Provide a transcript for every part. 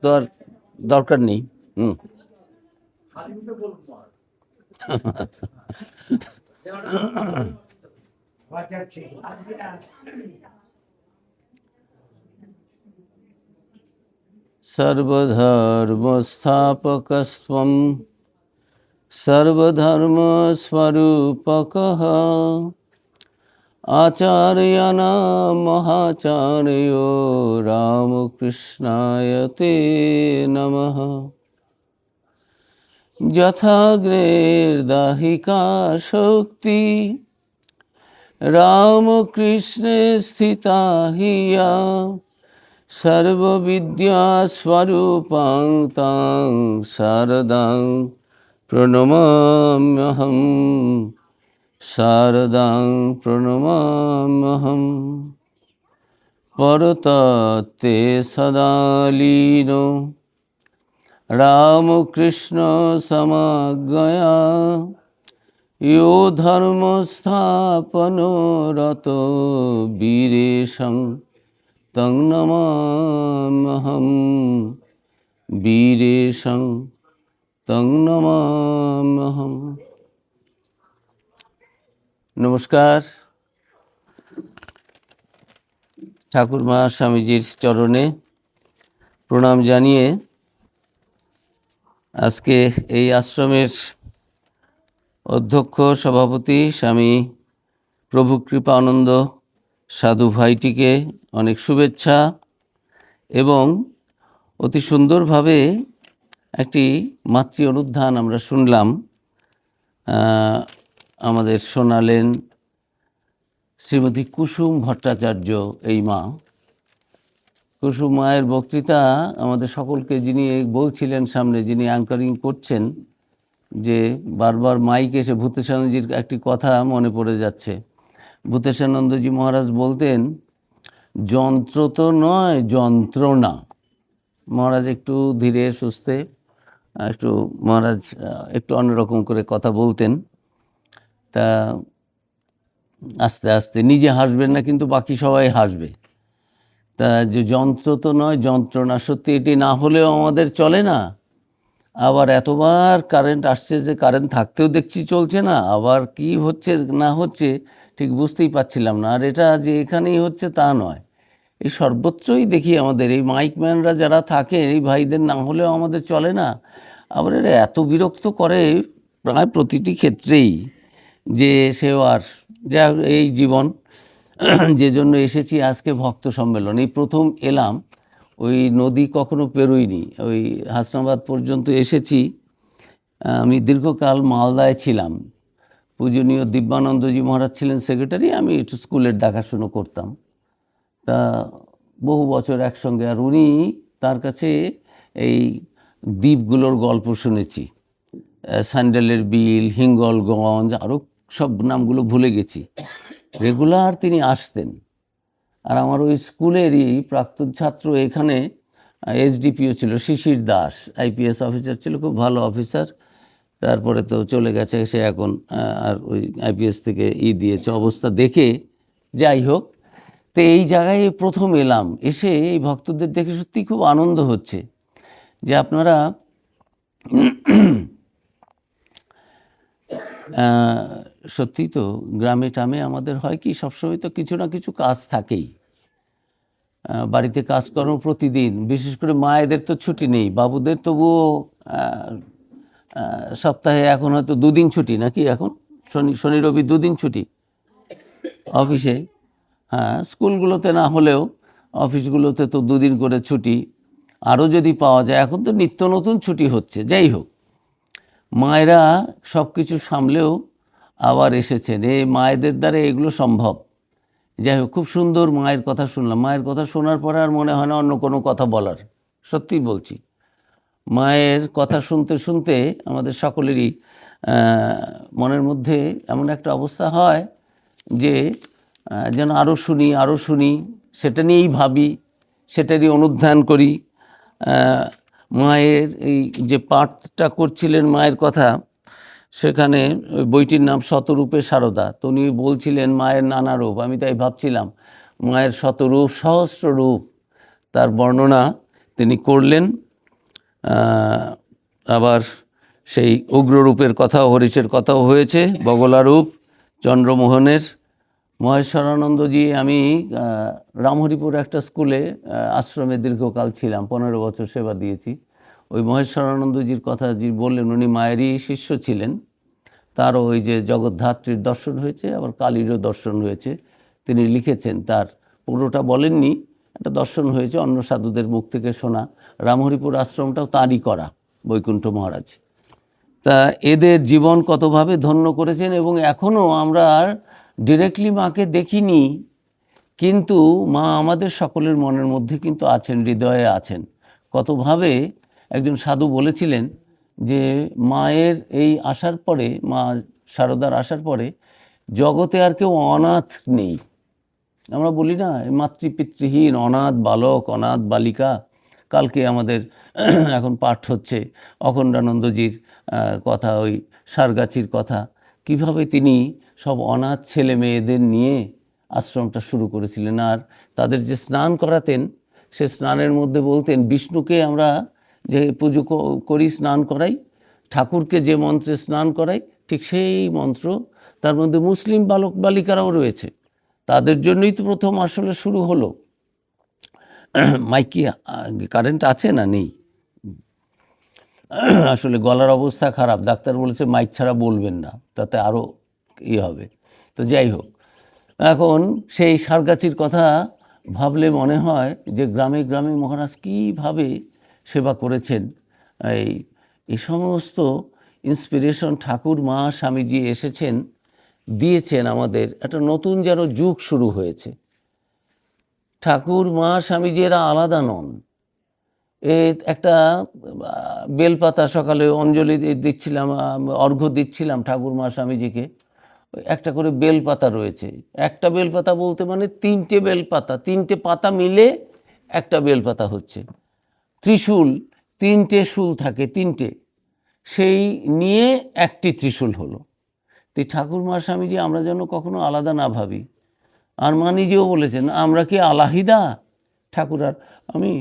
তো আর দরকার নেই। সর্বধর্মস্থাপকস্ত্বং সর্বধর্মস্বরূপকঃ আচার্যাণাং মহাচার্যো রামকৃষ্ণায় তে নমঃ। যথাগ্রের্দাহিকা শক্তি রামকৃষ্ণে স্থিতা হিয়া সর্ববিদ্যাস্বরূপাং তাং শারদাং প্রণমাম্যহম। শারদাং প্রণমাম্যহম। পরতত্ত্বে সদা লীনো রামকৃষ্ণ সমাজ্ঞয়া ইয়ো ধর্মস্থাপনো রত বীরেশং তং নমাম্যহম। বীরেশং তং নমাম্যহম। নমস্কার। ঠাকুরমা স্বামীজির চরণে প্রণাম জানিয়ে আজকে এই আশ্রমের অধ্যক্ষ সভাপতি স্বামী প্রভু কৃপানন্দ সাধু ভাইটিকে অনেক শুভেচ্ছা এবং অতি সুন্দরভাবে একটি মাতৃ অনুধ্যান আমরা শুনলাম। আমাদের শোনালেন শ্রীমতী কুসুম ভট্টাচার্য। এই মা কুসুম মায়ের বক্তৃতা আমাদের সকলকে যিনি বলছিলেন সামনে, যিনি অ্যাঙ্কারিং করছেন, যে বারবার মাইক এসে ভূতেশানন্দজির একটি কথা মনে পড়ে যাচ্ছে। ভূতেশানন্দজি মহারাজ বলতেন, যন্ত্র তো নয়, যন্ত্রণা। মহারাজ একটু ধীরে সুস্থে একটু মহারাজ একটু অন্যরকম করে কথা বলতেন। তা আস্তে আস্তে নিজে হাসবেন না, কিন্তু বাকি সবাই হাসবে। তা যে যন্ত্র তো নয়, যন্ত্রণা। সত্যি এটি না হলেও আমাদের চলে না। আবার এতবার কারেন্ট আসছে যে কারেন্ট থাকতেও দেখছি চলছে না, আবার কি হচ্ছে না হচ্ছে ঠিক বুঝতেই পারছিলাম না। আর এটা যে এখানেই হচ্ছে তা নয়, এই সর্বত্রই দেখি আমাদের এই মাইকম্যানরা যারা থাকে, এই ভাইদের না হলেও আমাদের চলে না। আবার এরা এত বিরক্ত করে প্রায় প্রতিটি ক্ষেত্রেই, যে সেও আর যা এই জীবন। যে জন্য এসেছি আজকে ভক্ত সম্মেলন। এই প্রথম এলাম, ওই নদী কখনো পেরোইনি, ওই হাসনাবাদ পর্যন্ত এসেছি। আমি দীর্ঘকাল মালদায় ছিলাম। পূজনীয় দিব্যানন্দজি মহারাজ ছিলেন সেক্রেটারি, আমি একটু স্কুলের দেখাশুনো করতাম। তা বহু বছর একসঙ্গে। আর উনি, তার কাছে এই দ্বীপগুলোর গল্প শুনেছি, স্যান্ডেলের বিল, হিঙ্গলগঞ্জ, আরও সব নামগুলো ভুলে গেছি। রেগুলার তিনি আসতেন। আর আমার ওই স্কুলেরই প্রাক্তন ছাত্র এখানে এসডিপিও ছিল, শিশির দাস, আইপিএস অফিসার ছিল, খুব ভালো অফিসার। তারপরে তো চলে গেছে সে এখন, আর ওই আইপিএস থেকে দিয়েছে অবস্থা দেখে। যাই হোক, তো এই জায়গায় প্রথম এলাম, এসে এই ভক্তদের দেখে সত্যি খুব আনন্দ হচ্ছে যে আপনারা সত্যি তো গ্রামে টামে আমাদের হয় কি, সবসময় তো কিছু না কিছু কাজ থাকেই। বাড়িতে কাজকর্ম প্রতিদিন, বিশেষ করে মায়েদের তো ছুটি নেই, বাবুদের তবুও সপ্তাহে এখন হয়তো 2 দিন ছুটি, নাকি এখন শনি রবি 2 দিন ছুটি অফিসে। হ্যাঁ, স্কুলগুলোতে না হলেও অফিসগুলোতে তো 2 দিন করে ছুটি, আরও যদি পাওয়া যায়। এখন তো নিত্য নতুন ছুটি হচ্ছে। যাই হোক, মায়েরা সব কিছু সামলেও আবার এসেছেন। এই মায়েদের দ্বারা এগুলো সম্ভব। যাই হোক, খুব সুন্দর মায়ের কথা শুনলাম। মায়ের কথা শোনার পরে আর মনে হয় না অন্য কোনো কথা বলার। সত্যি বলছি, মায়ের কথা শুনতে শুনতে আমাদের সকলেরই মনের মধ্যে এমন একটা অবস্থা হয় যে যেন আরও শুনি, সেটা নিয়েই ভাবি, সেটারই অনুধ্যান করি। মায়ের এই যে পাঠটা করছিলেন মায়ের কথা, সেখানে ওই বইটির নাম শতরূপে সারদা। তো উনি বলছিলেন মায়ের নানা রূপ। আমি তাই ভাবছিলাম মায়ের শতরূপ, সহস্র রূপ, তার বর্ণনা তিনি করলেন। আবার সেই উগ্ররূপের কথাও, হরিশের কথাও হয়েছে, বগলারূপ চন্দ্রমোহনের। মহেশ্বরানন্দজি, আমি রামহরিপুর একটা স্কুলে আশ্রমে দীর্ঘকাল ছিলাম, 15 বছর সেবা দিয়েছি। ওই মহেশ্বরানন্দজির কথা যে বললেন, উনি মায়েরই শিষ্য ছিলেন। তারও ওই যে জগদ্ধাত্রীর দর্শন হয়েছে, আবার কালীরও দর্শন হয়েছে। তিনি লিখেছেন, তার পুরোটা বলেননি, একটা দর্শন হয়েছে অন্য সাধুদের মুখ থেকে শোনা। রামহরিপুর আশ্রমটাও তাঁরই করা, বৈকুণ্ঠ মহারাজ। তা এদের জীবন কতভাবে ধন্য করেছেন, এবং এখনও আমরা আর ডিরেক্টলি মাকে দেখিনি, কিন্তু মা আমাদের সকলের মনের মধ্যে কিন্তু আছেন, হৃদয়ে আছেন। কতভাবে একজন সাধু বলেছিলেন যে মায়ের এই আসার পরে, মা শারদার আসার পরে জগতে আর কেউ অনাথ নেই। আমরা বলি না, মাতৃপিতৃহীন অনাথ বালক, অনাথ বালিকা। কালকে আমাদের এখন পাঠ হচ্ছে অখণ্ডানন্দজির কথা, ওই সারগাছির কথা, কিভাবে তিনি সব অনাথ ছেলে মেয়েদের নিয়ে আশ্রমটা শুরু করেছিলেন। আর তাদের যে স্নান করাতেন, সে স্নানের মধ্যে বলতেন, বিষ্ণুকে আমরা যে পুজো করি, স্নান করাই, ঠাকুরকে যে মন্ত্রে স্নান করাই, ঠিক সেই মন্ত্র তার মধ্যে মুসলিম বালক বালিকারাও রয়েছে। তাদের জন্যই তো প্রথম আসলে শুরু হলো। মাইক কি কারেন্ট আছে না নেই? আসলে গলার অবস্থা খারাপ, ডাক্তার বলেছে মাইক ছাড়া বলবেন না, তাতে আরও হবে। তো যাই হোক, এখন সেই সারগাছির কথা ভাবলে মনে হয় যে গ্রামে গ্রামে মহারাজ কীভাবে সেবা করেছেন। এই সমস্ত ইন্সপিরেশন ঠাকুর মা স্বামীজি এসেছেন, দিয়েছেন আমাদের। একটা নতুন যেন যুগ শুরু হয়েছে। ঠাকুর মা স্বামীজি এরা আলাদা নন। একটা বেলপাতা, সকালে অঞ্জলি দিচ্ছিলাম, অর্ঘ্য দিচ্ছিলাম ঠাকুর মা স্বামীজিকে, একটা করে বেলপাতা রয়েছে। একটা বেলপাতা বলতে মানে 3টে বেলপাতা, 3টে পাতা মিলে একটা বেলপাতা হচ্ছে। ত্রিশূল, 3টে শুল থাকে, 3টে, সেই নিয়ে একটি ত্রিশূল হলো। তো ঠাকুর মা স্বামীজি আমরা যেন কখনো আলাদা না ভাবি। আর মা নিজেও বলেছেন, আমরা কি আলাহিদা? ঠাকুর আর আমি,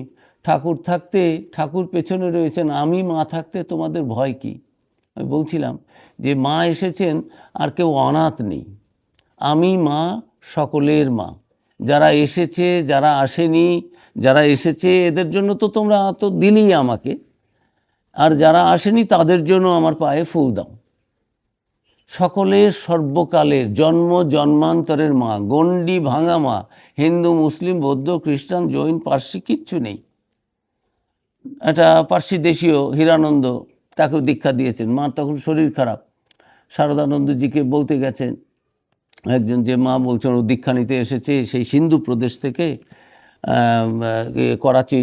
ঠাকুর থাকতে ঠাকুর পেছনে রয়েছেন, আমি মা থাকতে তোমাদের ভয় কি? আমি বলছিলাম যে মা এসেছেন, আর কেউ অনাথ নেই। আমি মা, সকলের মা। যারা এসেছে, যারা আসেনি, যারা এসেছে এদের জন্য তো তোমরা তো দিলেই আমাকে, আর যারা আসেনি তাদের জন্য আমার পায়ে ফুল দাও। সকলের সর্বকালের, জন্ম জন্মান্তরের মা, গণ্ডি ভাঙা মা। হিন্দু, মুসলিম, বৌদ্ধ, খ্রিস্টান, জৈন, পার্সি কিচ্ছু নেই। একটা পার্সি দেশীয় হীরানন্দ, তাকেও দীক্ষা দিয়েছেন। মা তখন শরীর খারাপ, শারদানন্দজিকে বলতে গেছেন, একজন যে মা বলছেন ও দীক্ষা নিতে এসেছে সেই সিন্ধু প্রদেশ থেকে, করাচি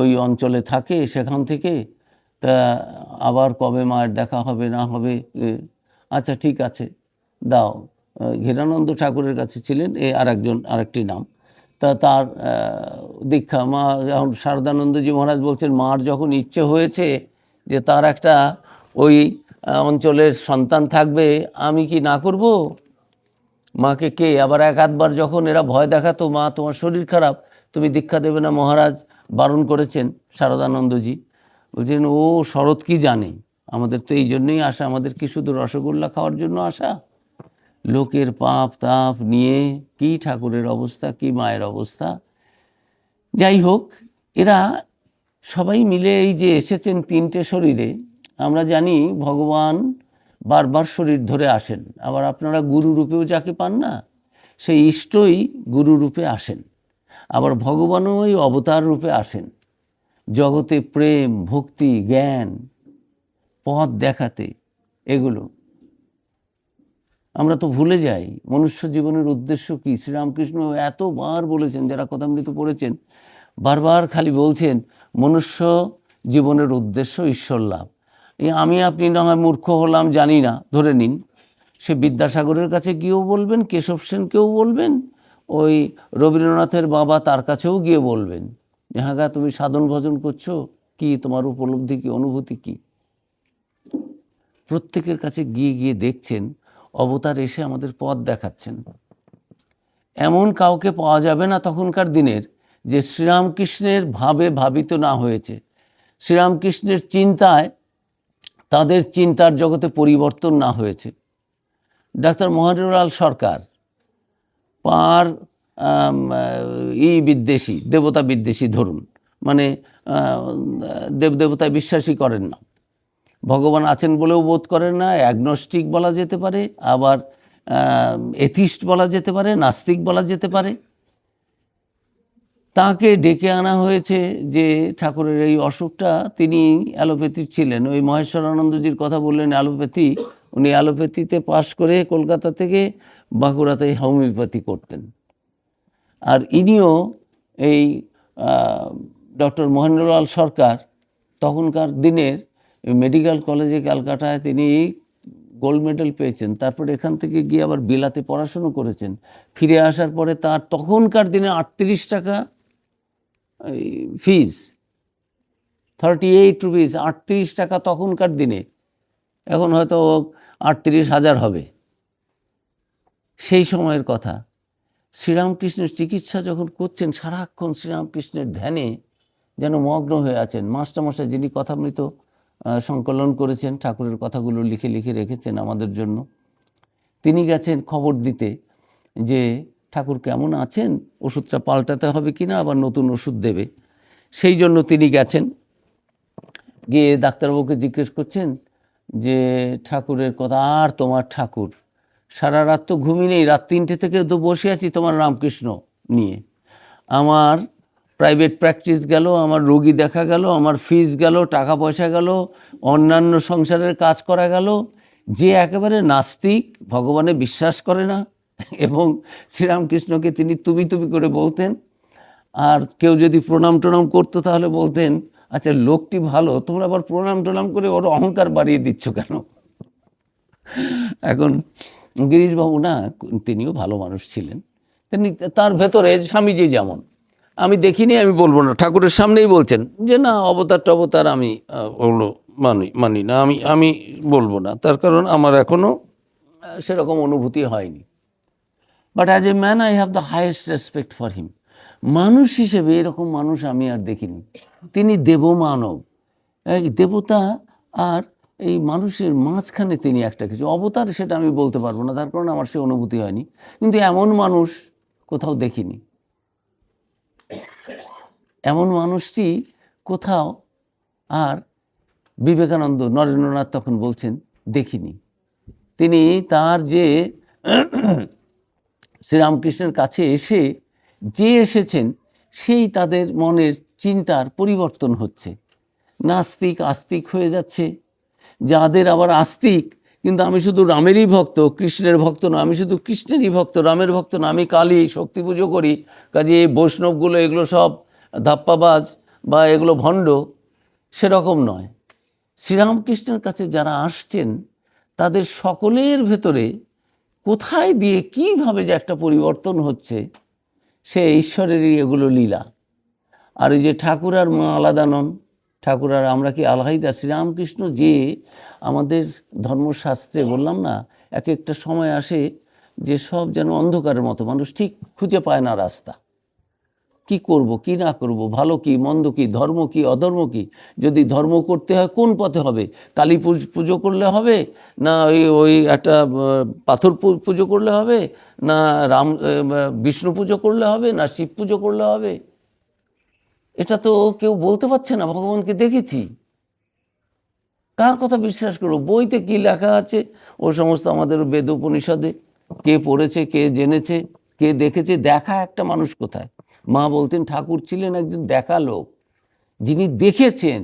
ওই অঞ্চলে থাকে, সেখান থেকে। তা আবার কবে মায়ের দেখা হবে না হবে? আচ্ছা ঠিক আছে, দাও। হীরানন্দ ঠাকুরের কাছে ছিলেন আরেকটি নাম। তা তার দীক্ষা, মা এখন শারদানন্দজি মহারাজ বলছেন, মার যখন ইচ্ছে হয়েছে যে তার একটা ওই অঞ্চলের সন্তান থাকবে, আমি কি না করব? মাকে কে আবার এক আধবার যখন এরা ভয় দেখাতো, মা তোমার শরীর খারাপ, তুমি দীক্ষা দেবে না, মহারাজ বারণ করেছেন শারদানন্দজি। বলছেন, ও শরৎ কি জানে, আমাদের তো এই জন্যই আসা, আমাদের কি শুধু রসগোল্লা খাওয়ার জন্য আসা? লোকের পাপ তাপ নিয়ে কি ঠাকুরের অবস্থা, কি মায়ের অবস্থা। যাই হোক, এরা সবাই মিলে এই যে এসেছেন 3টে শরীরে। আমরা জানি ভগবান বারবার শরীর ধরে আসেন। আবার আপনারা গুরু রূপেও যাকে পান না, সেই ইষ্টই গুরু রূপে আসেন। আবার ভগবানও ওই অবতার রূপে আসেন, জগতে প্রেম, ভক্তি, জ্ঞান, পথ দেখাতে। এগুলো আমরা তো ভুলে যাই। মনুষ্য জীবনের উদ্দেশ্য কি? শ্রীরামকৃষ্ণ এতবার বলেছেন, যারা কথামৃত পড়েছেন, বারবার খালি বলছেন মনুষ্য জীবনের উদ্দেশ্য ঈশ্বর লাভ। আমি আপনি না হয় মূর্খ হলাম, জানি না, ধরে নিন। সে বিদ্যাসাগরের কাছে গিয়েও বলবেন, কেশব সেনকেও বলবেন, ওই রবীন্দ্রনাথের বাবা তার কাছেও গিয়ে বলবেন, হ্যাঁ গা তুমি সাধন ভজন করছো, কি তোমার উপলব্ধি, কি অনুভূতি কি? প্রত্যেকের কাছে গিয়ে গিয়ে দেখছেন অবতার এসে আমাদের পথ দেখাচ্ছেন। এমন কাউকে পাওয়া যাবে না তখনকার দিনের যে শ্রীরামকৃষ্ণের ভাবে ভাবিত না হয়েছে। শ্রীরামকৃষ্ণের চিন্তায় তাদের চিন্তার জগতে পরিবর্তন না হয়েছে। ডাক্তার মহানুরলাল সরকার পার বিদ্বেষী, দেবতা বিদ্বেষী ধরুন, মানে দেবদেবতায় বিশ্বাসী করেন না, ভগবান আছেন বলেও বোধ করেন না, অ্যাগনস্টিক বলা যেতে পারে, আবার এথিস্ট বলা যেতে পারে, নাস্তিক বলা যেতে পারে। তাকে ডেকে আনা হয়েছে যে ঠাকুরের এই অসুখটা, তিনি অ্যালোপ্যাথির ছিলেন, ওই মহেশ্বরানন্দজির কথা বললেন অ্যালোপ্যাথি, উনি অ্যালোপ্যাথিতে পাশ করে কলকাতা থেকে বাঁকুড়াতে হোমিওপ্যাথি করতেন। আর ইনিও এই ডক্টর মহেন্দ্রলাল সরকার তখনকার দিনের মেডিকেল কলেজে ক্যালকাটায় তিনি গোল্ড মেডেল পেয়েছেন, তারপর এখান থেকে গিয়ে আবার বিলাতে পড়াশুনো করেছেন। ফিরে আসার পরে তার তখনকার দিনে 38 টাকা ফিজ, 38 রুপিস, 38 টাকা তখনকার দিনে, এখন হয়তো 38,000 হবে। সেই সময়ের কথা। শ্রীরামকৃষ্ণের চিকিৎসা যখন করছেন, সারাক্ষণ শ্রীরামকৃষ্ণের ধ্যানে যেন মগ্ন হয়ে আছেন। মাস্টারমশাই যিনি কথামৃত সংকলন করেছেন, ঠাকুরের কথাগুলো লিখে লিখে রেখেছেন আমাদের জন্য, তিনি গেছেন খবর দিতে যে ঠাকুর কেমন আছেন, ওষুধটা পাল্টাতে হবে কিনা, আবার নতুন ওষুধ দেবে। সেই জন্য তিনি গেছেন, গিয়ে ডাক্তারবাবুকে জিজ্ঞেস করছেন যে ঠাকুরের কথা, আর তোমার ঠাকুর সারা রাত তো ঘুমিয়ে নেই, রাত 3টে থেকে তো বসে আছি তোমার রামকৃষ্ণ নিয়ে, আমার প্রাইভেট প্র্যাকটিস গেল, আমার রোগী দেখা গেল, আমার ফিস গেল, টাকা পয়সা গেল, অন্যান্য সংসারের কাজ করা গেল। যে একেবারে নাস্তিক, ভগবানে বিশ্বাস করে না, এবং শ্রীরামকৃষ্ণকে তিনি তুমি তুমি করে বলতেন, আর কেউ যদি প্রণাম টনাম করতো তাহলে বলতেন, আচ্ছা লোকটি ভালো, তোমরা আবার প্রণাম টনাম করে ওর অহংকার বাড়িয়ে দিচ্ছ কেন। এখন গিরিশবাবু না, তিনিও ভালো মানুষ ছিলেন, তিনি তার ভেতরে স্বামীজি যেমন, আমি দেখিনি, আমি বলবো না, ঠাকুরের সামনেই বলছেন যে না অবতার টবতার আমি ওগুলো মানি না, আমি বলবো না, তার কারণ আমার এখনও সেরকম অনুভূতি হয়নি। But as a man I have the highest respect for him. মানুষ হিসেবে এরকম মানুষ আমি আর দেখিনি। তিনি দেবমানব, দেবতা আর এই মানুষের মাঝখানে তিনি একটা কিছু অবতার, সেটা আমি বলতে পারবো না, তার কারণে আমার সে অনুভূতি হয়নি। কিন্তু এমন মানুষ কোথাও দেখিনি, এমন মানুষটি কোথাও আর বিবেকানন্দ, নরেন্দ্রনাথ তখন বলছেন দেখিনি। তিনি তার যে শ্রীরামকৃষ্ণের কাছে এসে যে এসেছেন, সেই তাদের মনের চিন্তার পরিবর্তন হচ্ছে, নাস্তিক আস্তিক হয়ে যাচ্ছে। যাদের আবার আস্তিক, কিন্তু আমি শুধু রামেরই ভক্ত, কৃষ্ণের ভক্ত না, আমি শুধু কৃষ্ণেরই ভক্ত, রামের ভক্ত না, আমি কালী শক্তি পুজো করি, কাজে এই বৈষ্ণবগুলো এগুলো সব ধাপ্পাবাজ বা এগুলো ভণ্ড, সেরকম নয়। শ্রীরামকৃষ্ণের কাছে যারা আসছেন তাদের সকলের ভেতরে কোথায় দিয়ে কীভাবে যে একটা পরিবর্তন হচ্ছে, সে ঈশ্বরেরই এগুলো লীলা। আর ওই যে ঠাকুর আর মা আলাদা নন, ঠাকুর আর আমরা কি আলাদা। শ্রীরামকৃষ্ণ যে আমাদের ধর্মশাস্ত্রে বললাম না, এক একটা সময় আসে যে সব যেন অন্ধকারের মতো, মানুষ ঠিক খুঁজে পায় না রাস্তা, কি করব কি না করব, ভালো কি মন্দ কি, ধর্ম কি অধর্ম কি, যদি ধর্ম করতে হয় কোন পথে হবে, কালী পুজো করলে হবে না ওই একটা পাথর পুজো করলে হবে, না বিষ্ণু পুজো করলে হবে, না শিব পুজো করলে হবে, এটা তো কেউ বলতে পারছে না। ভগবানকে দেখেছি, কার কথা বিশ্বাস করবো, বইতে কি লেখা আছে ও সমস্ত আমাদের বেদ উপনিষদে কে পড়েছে, কে জেনেছে, কে দেখেছে, দেখা একটা মানুষ কোথায়। মা বলতেন ঠাকুর ছিলেন একজন দেখা লোক, যিনি দেখেছেন,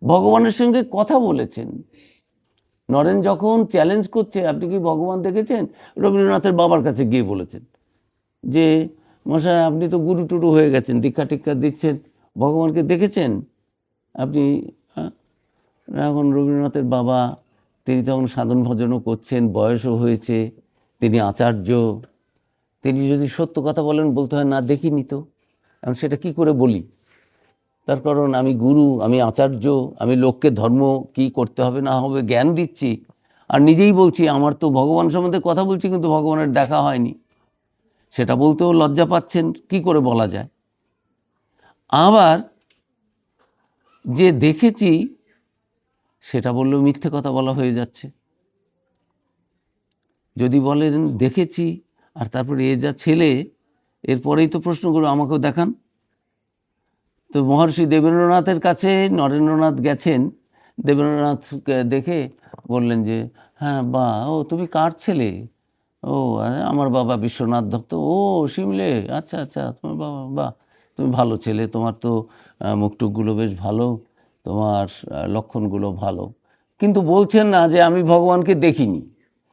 ভগবানের সঙ্গে কথা বলেছেন। নরেন যখন চ্যালেঞ্জ করছে, আপনি কি ভগবান দেখেছেন, রবীন্দ্রনাথের বাবার কাছে গিয়ে বলেছেন যে মশাই আপনি তো গুরু টুরু হয়ে গেছেন, দীক্ষা টিক্ষা দিচ্ছেন, ভগবানকে দেখেছেন আপনি? এখন রবীন্দ্রনাথের বাবা, তিনি তখন সাধন ভজনও করছেন, বয়সও হয়েছে, তিনি আচার্য, তিনি যদি সত্য কথা বলেন বলতে হয় না দেখিনি তো, এখন সেটা কি করে বলি, তার কারণ আমি গুরু, আমি আচার্য, আমি লোককে ধর্ম কি করতে হবে না হবে জ্ঞান দিচ্ছি, আর নিজেই বলছি আমার তো ভগবান সম্বন্ধে কথা বলছি কিন্তু ভগবানের দেখা হয়নি, সেটা বলতেও লজ্জা পাচ্ছেন, কি করে বলা যায়। আবার যে দেখেছি সেটা বললেও মিথ্যে কথা বলা হয়ে যাচ্ছে। যদি বলেন দেখেছি আর তারপরে এ যা ছেলে, এরপরেই তো প্রশ্ন করবো আমাকেও দেখান। তো মহর্ষি দেবেন্দ্রনাথের কাছে নরেন্দ্রনাথ গেছেন, দেবেন্দ্রনাথকে দেখে বললেন যে হ্যাঁ বা ও তুমি কার ছেলে? ও আমার বাবা বিশ্বনাথ দত্ত। ও সিমলে, আচ্ছা আচ্ছা, তোমার বাবা, বাহ তুমি ভালো ছেলে, তোমার তো মুখটুকগুলো বেশ ভালো, তোমার লক্ষণগুলো ভালো। কিন্তু বলছেন না যে আমি ভগবানকে দেখিনি।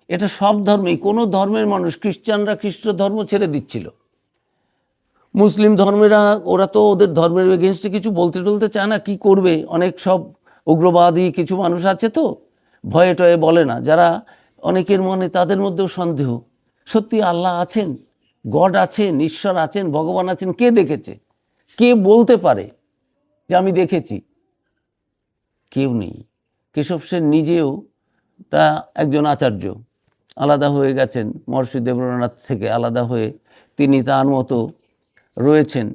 এটা সব ধর্মেই, কোনো ধর্মের মানুষ, খ্রিস্টানরা খ্রিস্ট ধর্ম ছেড়ে দিচ্ছিল, মুসলিম ধর্মেরা ওরা তো ওদের ধর্মের এগেনস্টে কিছু বলতে টলতে চায় না, কি করবে, অনেক সব উগ্রবাদী কিছু মানুষ আছে তো, ভয়ে টয়ে বলে না, যারা অনেকের মনে তাদের মধ্যেও সন্দেহ, সত্যি আল্লাহ আছেন, গড আছেন, ঈশ্বর আছেন, ভগবান আছেন, কে দেখেছে, কে বলতে পারে যে আমি দেখেছি? কেউ নেই। কেশব সেন নিজেও তা একজন আচার্য, আলাদা হয়ে গেছেন মহর্ষি দেবেন্দ্রনাথ থেকে, আলাদা হয়ে তিনি তার মতো রয়েছেন,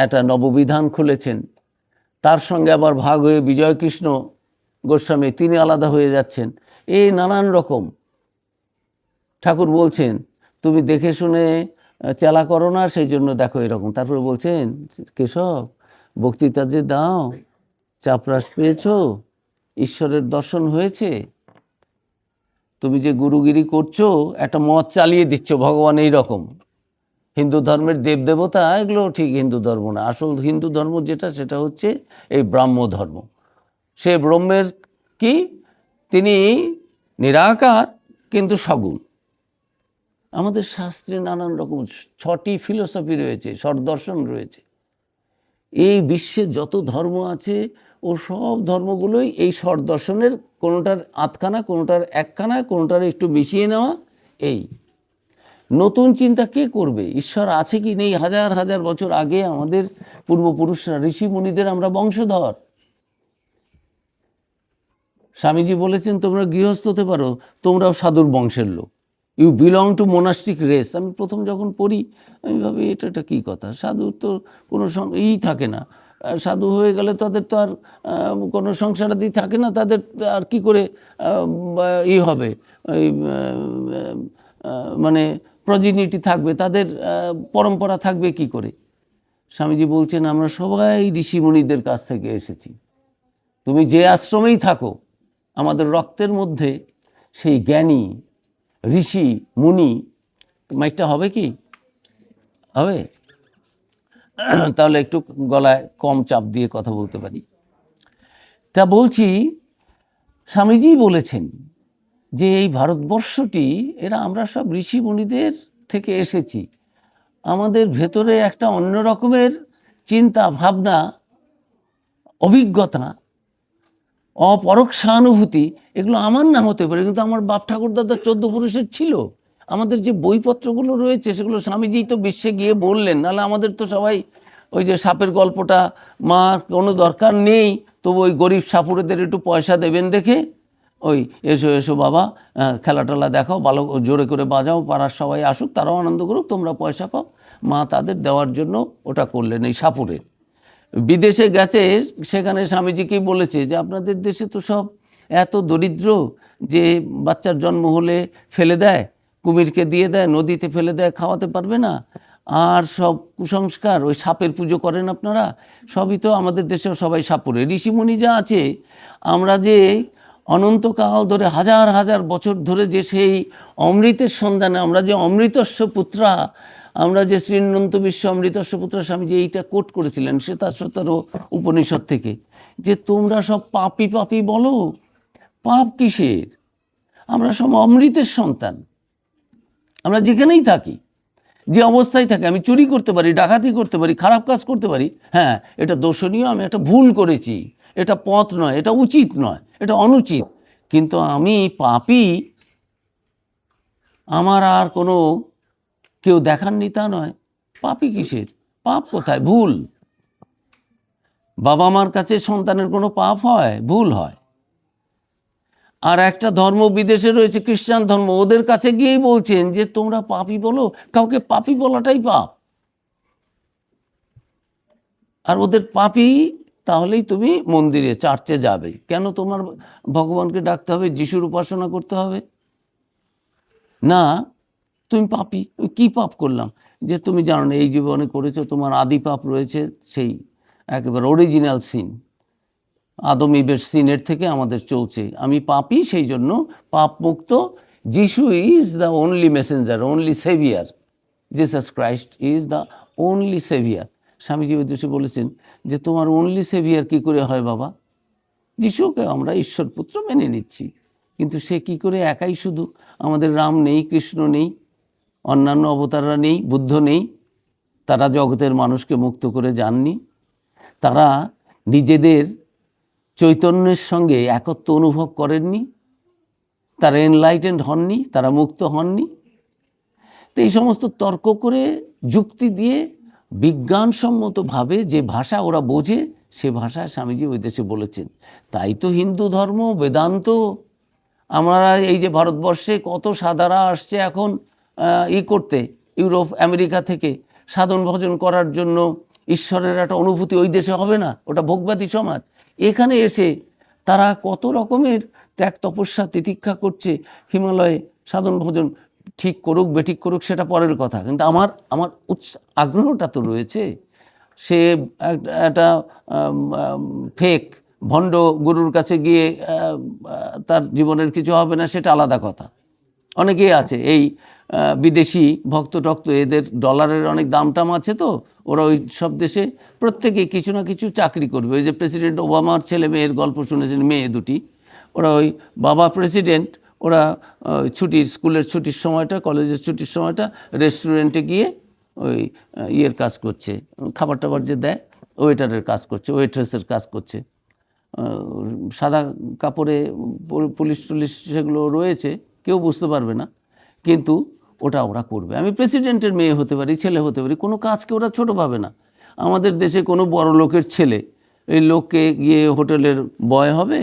একটা নববিধান খুলেছেন। তার সঙ্গে আবার ভাগ হয়ে বিজয়কৃষ্ণ গোস্বামী, তিনি আলাদা হয়ে যাচ্ছেন। এই নানান রকম। ঠাকুর বলছেন তুমি দেখে শুনে চেলা করো না, সেই জন্য দেখো এরকম। তারপরে বলছেন কেশব, বক্তৃতা যে দাও, চাপরাস পেয়েছ, ঈশ্বরের দর্শন হয়েছে, তুমি যে গুরুগিরি করছো, একটা মত চালিয়ে দিচ্ছ ভগবান এই রকম। হিন্দু ধর্মের দেবদেবতা এগুলো ঠিক হিন্দু ধর্ম না, আসল হিন্দু ধর্ম যেটা সেটা হচ্ছে এই ব্রাহ্ম ধর্ম। সে ব্রহ্মের কি, তিনি নিরাকার কিন্তু সগুণ। আমাদের শাস্ত্রে নানান রকম 6টি ফিলোসফি রয়েছে, ষড়দর্শন রয়েছে। এই বিশ্বে যত ধর্ম আছে ও সব ধর্মগুলোই এই ষড়দর্শনের কোনোটার আধখানা, কোনোটার একখানা, কোনোটার একটু মিশিয়ে নেওয়া। এই নতুন চিন্তা কে করবে? ঈশ্বর আছে কি নেই, হাজার হাজার বছর আগে আমাদের পূর্বপুরুষরা, ঋষি মুনিদের আমরা বংশধর। স্বামীজি বলেছেন তোমরা গৃহস্থ হতে পারো, তোমরাও সাধুর বংশের লোক, you belong to monastic race. আমি প্রথম যখন পড়ি আমি ভাবি এটা কী কথা, সাধুর তো কোনো থাকে না, সাধু হয়ে গেলে তাদের তো আর কোনো সংসারাদি থাকে না, তাদের আর কি করে হবে, ওই মানে প্রজিনিটি থাকবে, তাদের পরম্পরা থাকবে কি করে? স্বামীজি বলছেন আমরা সবাই ঋষিমুনিদের কাছ থেকে এসেছি। তুমি যে আশ্রমেই থাকো, আমাদের রক্তের মধ্যে সেই জ্ঞানী ঋষি মুনি, মাইকটা হবে কি হবে? তাহলে একটু গলায় কম চাপ দিয়ে কথা বলতে পারি। তা বলছি, স্বামীজি বলেছেন যে এই ভারতবর্ষটি, এরা আমরা সব ঋষি মুনিদের থেকে এসেছি, আমাদের ভেতরে একটা অন্য রকমের চিন্তা ভাবনা, অভিজ্ঞতা, অপরোক্ষ সহানুভূতি, এগুলো আমার না হতে পারে, কিন্তু আমার বাপ ঠাকুরদাদা 14 পুরুষের ছিল। আমাদের যে বইপত্রগুলো রয়েছে সেগুলো স্বামীজি তো বিশ্বে গিয়ে বললেন, নাহলে আমাদের তো সবাই ওই যে সাপের গল্পটা, মা কোনো দরকার নেই, তবু ওই গরিব সাপুরেদের একটু পয়সা দেবেন দেখে, ওই এসো এসো বাবা, খেলা টেলা দেখাও, ভালো জোরে করে বাজাও, পাড়ার সবাই আসুক, তারাও আনন্দ করুক, তোমরা পয়সা পাও। মা তাদের দেওয়ার জন্য ওটা করলেন এই সাপুরের। বিদেশে গেছে, সেখানে স্বামীজিকেই বলেছে যে আপনাদের দেশে তো সব এত দরিদ্র যে বাচ্চার জন্ম হলে ফেলে দেয়, কুমিরকে দিয়ে দেয়, নদীতে ফেলে দেয়, খাওয়াতে পারবে না, আর সব কুসংস্কার, ওই সাপের পুজো করেন আপনারা, সবই তো আমাদের দেশেও সবাই সাপুরে। ঋষিমুনি যা আছে, আমরা যে অনন্তকাল ধরে হাজার হাজার বছর ধরে যে সেই অমৃতের সন্ধানে, আমরা যে অমৃতস্য পুত্রা, আমরা যে শ্রীনন্ত বিশ্ব অমৃতস্য পুত্র, স্বামীজি এইটা কোট করেছিলেন শ্বেতাশ্বতর উপনিষদ থেকে, যে তোমরা সব পাপী পাপী বলো, পাপ কিসের? আমরা সব অমৃতের সন্তান। আমরা যেখানেই থাকি, যে অবস্থায় থাকি, আমি চুরি করতে পারি, ডাকাতি করতে পারি, খারাপ কাজ করতে পারি, হ্যাঁ এটা দোষণীয়, আমি একটা ভুল করেছি, এটা পথ নয়, এটা উচিত নয়, এটা অনুচিত, কিন্তু আমি পাপী, আমার আর কোনো কেউ দেখাননি তা নয়। পাপই কিসের? পাপ কোথায়? ভুল। বাবা মার কাছে সন্তানের কোনো পাপ হয়? ভুল হয়। আর একটা ধর্ম বিদেশে রয়েছে, খ্রিস্টান ধর্ম, ওদের কাছে গিয়েই বলছেন যে তোমরা পাপী বলো, কাউকে পাপী বলাটাই পাপ। আর ওদের পাপী তাহলেই তুমি মন্দিরে চার্চে যাবে। কেন তোমার ভগবানকে ডাকতে হবে, যিশুর উপাসনা করতে হবে? না, তুমি পাপী। কি পাপ করলাম যে তুমি জানো না এই জীবনে করেছো? তোমার আদি পাপ রয়েছে, সেই একেবারে অরিজিনাল সিন, আদম ইবের সিনের থেকে আমাদের চলছে। আমি পাপী, সেই জন্য পাপ মুক্ত। যিশু is the only messenger, only saviour. Jesus Christ is the only saviour. Swamiji উদ্দেশ্যে বলেছেন যে তোমার অনলি সেভিয়ার কি করে হয় বাবা? যিশুকে আমরা ঈশ্বর পুত্র মেনে নিচ্ছি, কিন্তু সে কি করে একাই শুধু? আমাদের রাম নেই, কৃষ্ণ নেই, অন্যান্য অবতাররা নেই, বুদ্ধ নেই। তারা জগতের মানুষকে মুক্ত করে যাননি। তারা নিজেদের চৈতন্যের সঙ্গে একত্ব অনুভব করেননি। তারা এনলাইটেন্ড হননি, তারা মুক্ত হননি। তো এই সমস্ত তর্ক করে, যুক্তি দিয়ে, বিজ্ঞানসম্মতভাবে যে ভাষা ওরা বোঝে, সে ভাষায় স্বামীজি ওই দেশে বলেছেন। তাই তো হিন্দু ধর্ম, বেদান্ত, আমরা এই যে ভারতবর্ষে কত সাধারা আসছে এখন করতে, ইউরোপ আমেরিকা থেকে সাধন ভজন করার জন্য। ঈশ্বরের একটা অনুভূতি ওই দেশে হবে না? ওটা ভোগবাদী সমাজ। এখানে এসে তারা কত রকমের ত্যাগ, তপস্যা, তিতিক্ষা করছে। হিমালয়ে সাধন ভজন, ঠিক করুক বেঠিক করুক সেটা পরের কথা, কিন্তু আমার আগ্রহটা তো রয়েছে। সে একটা ফেক ভণ্ড গুরুর কাছে গিয়ে তার জীবনের কিছু হবে না, সেটা আলাদা কথা। অনেকেই আছে এই বিদেশি ভক্ত টক্ত, এদের ডলারের অনেক দাম টাম আছে, তো ওরা ওই সব দেশে প্রত্যেকে কিছু না কিছু চাকরি করবে। ওই যে প্রেসিডেন্ট ওবামার ছেলে মেয়ের গল্প শুনেছেন, মেয়ে দুটি, ওরা ওই বাবা প্রেসিডেন্ট, ওরা ছুটির, স্কুলের ছুটির সময়টা, কলেজের ছুটির সময়টা রেস্টুরেন্টে গিয়ে ওই ইয়ের কাজ করছে, খাবার টাবার যে দেয়, ওয়েটারের কাজ করছে, ওয়েট্রেসের কাজ করছে। সাদা কাপড়ে পুলিশ টুলিশ সেগুলো রয়েছে, কেউ বুঝতে পারবে না, কিন্তু ওটা ওরা করবে। আমি প্রেসিডেন্টের মেয়ে হতে পারি, ছেলে হতে পারি, কোনো কাজকে ওরা ছোট পাবে না। আমাদের দেশে কোনো বড় লোকের ছেলে এই লোককে গিয়ে হোটেলের বয় হবে,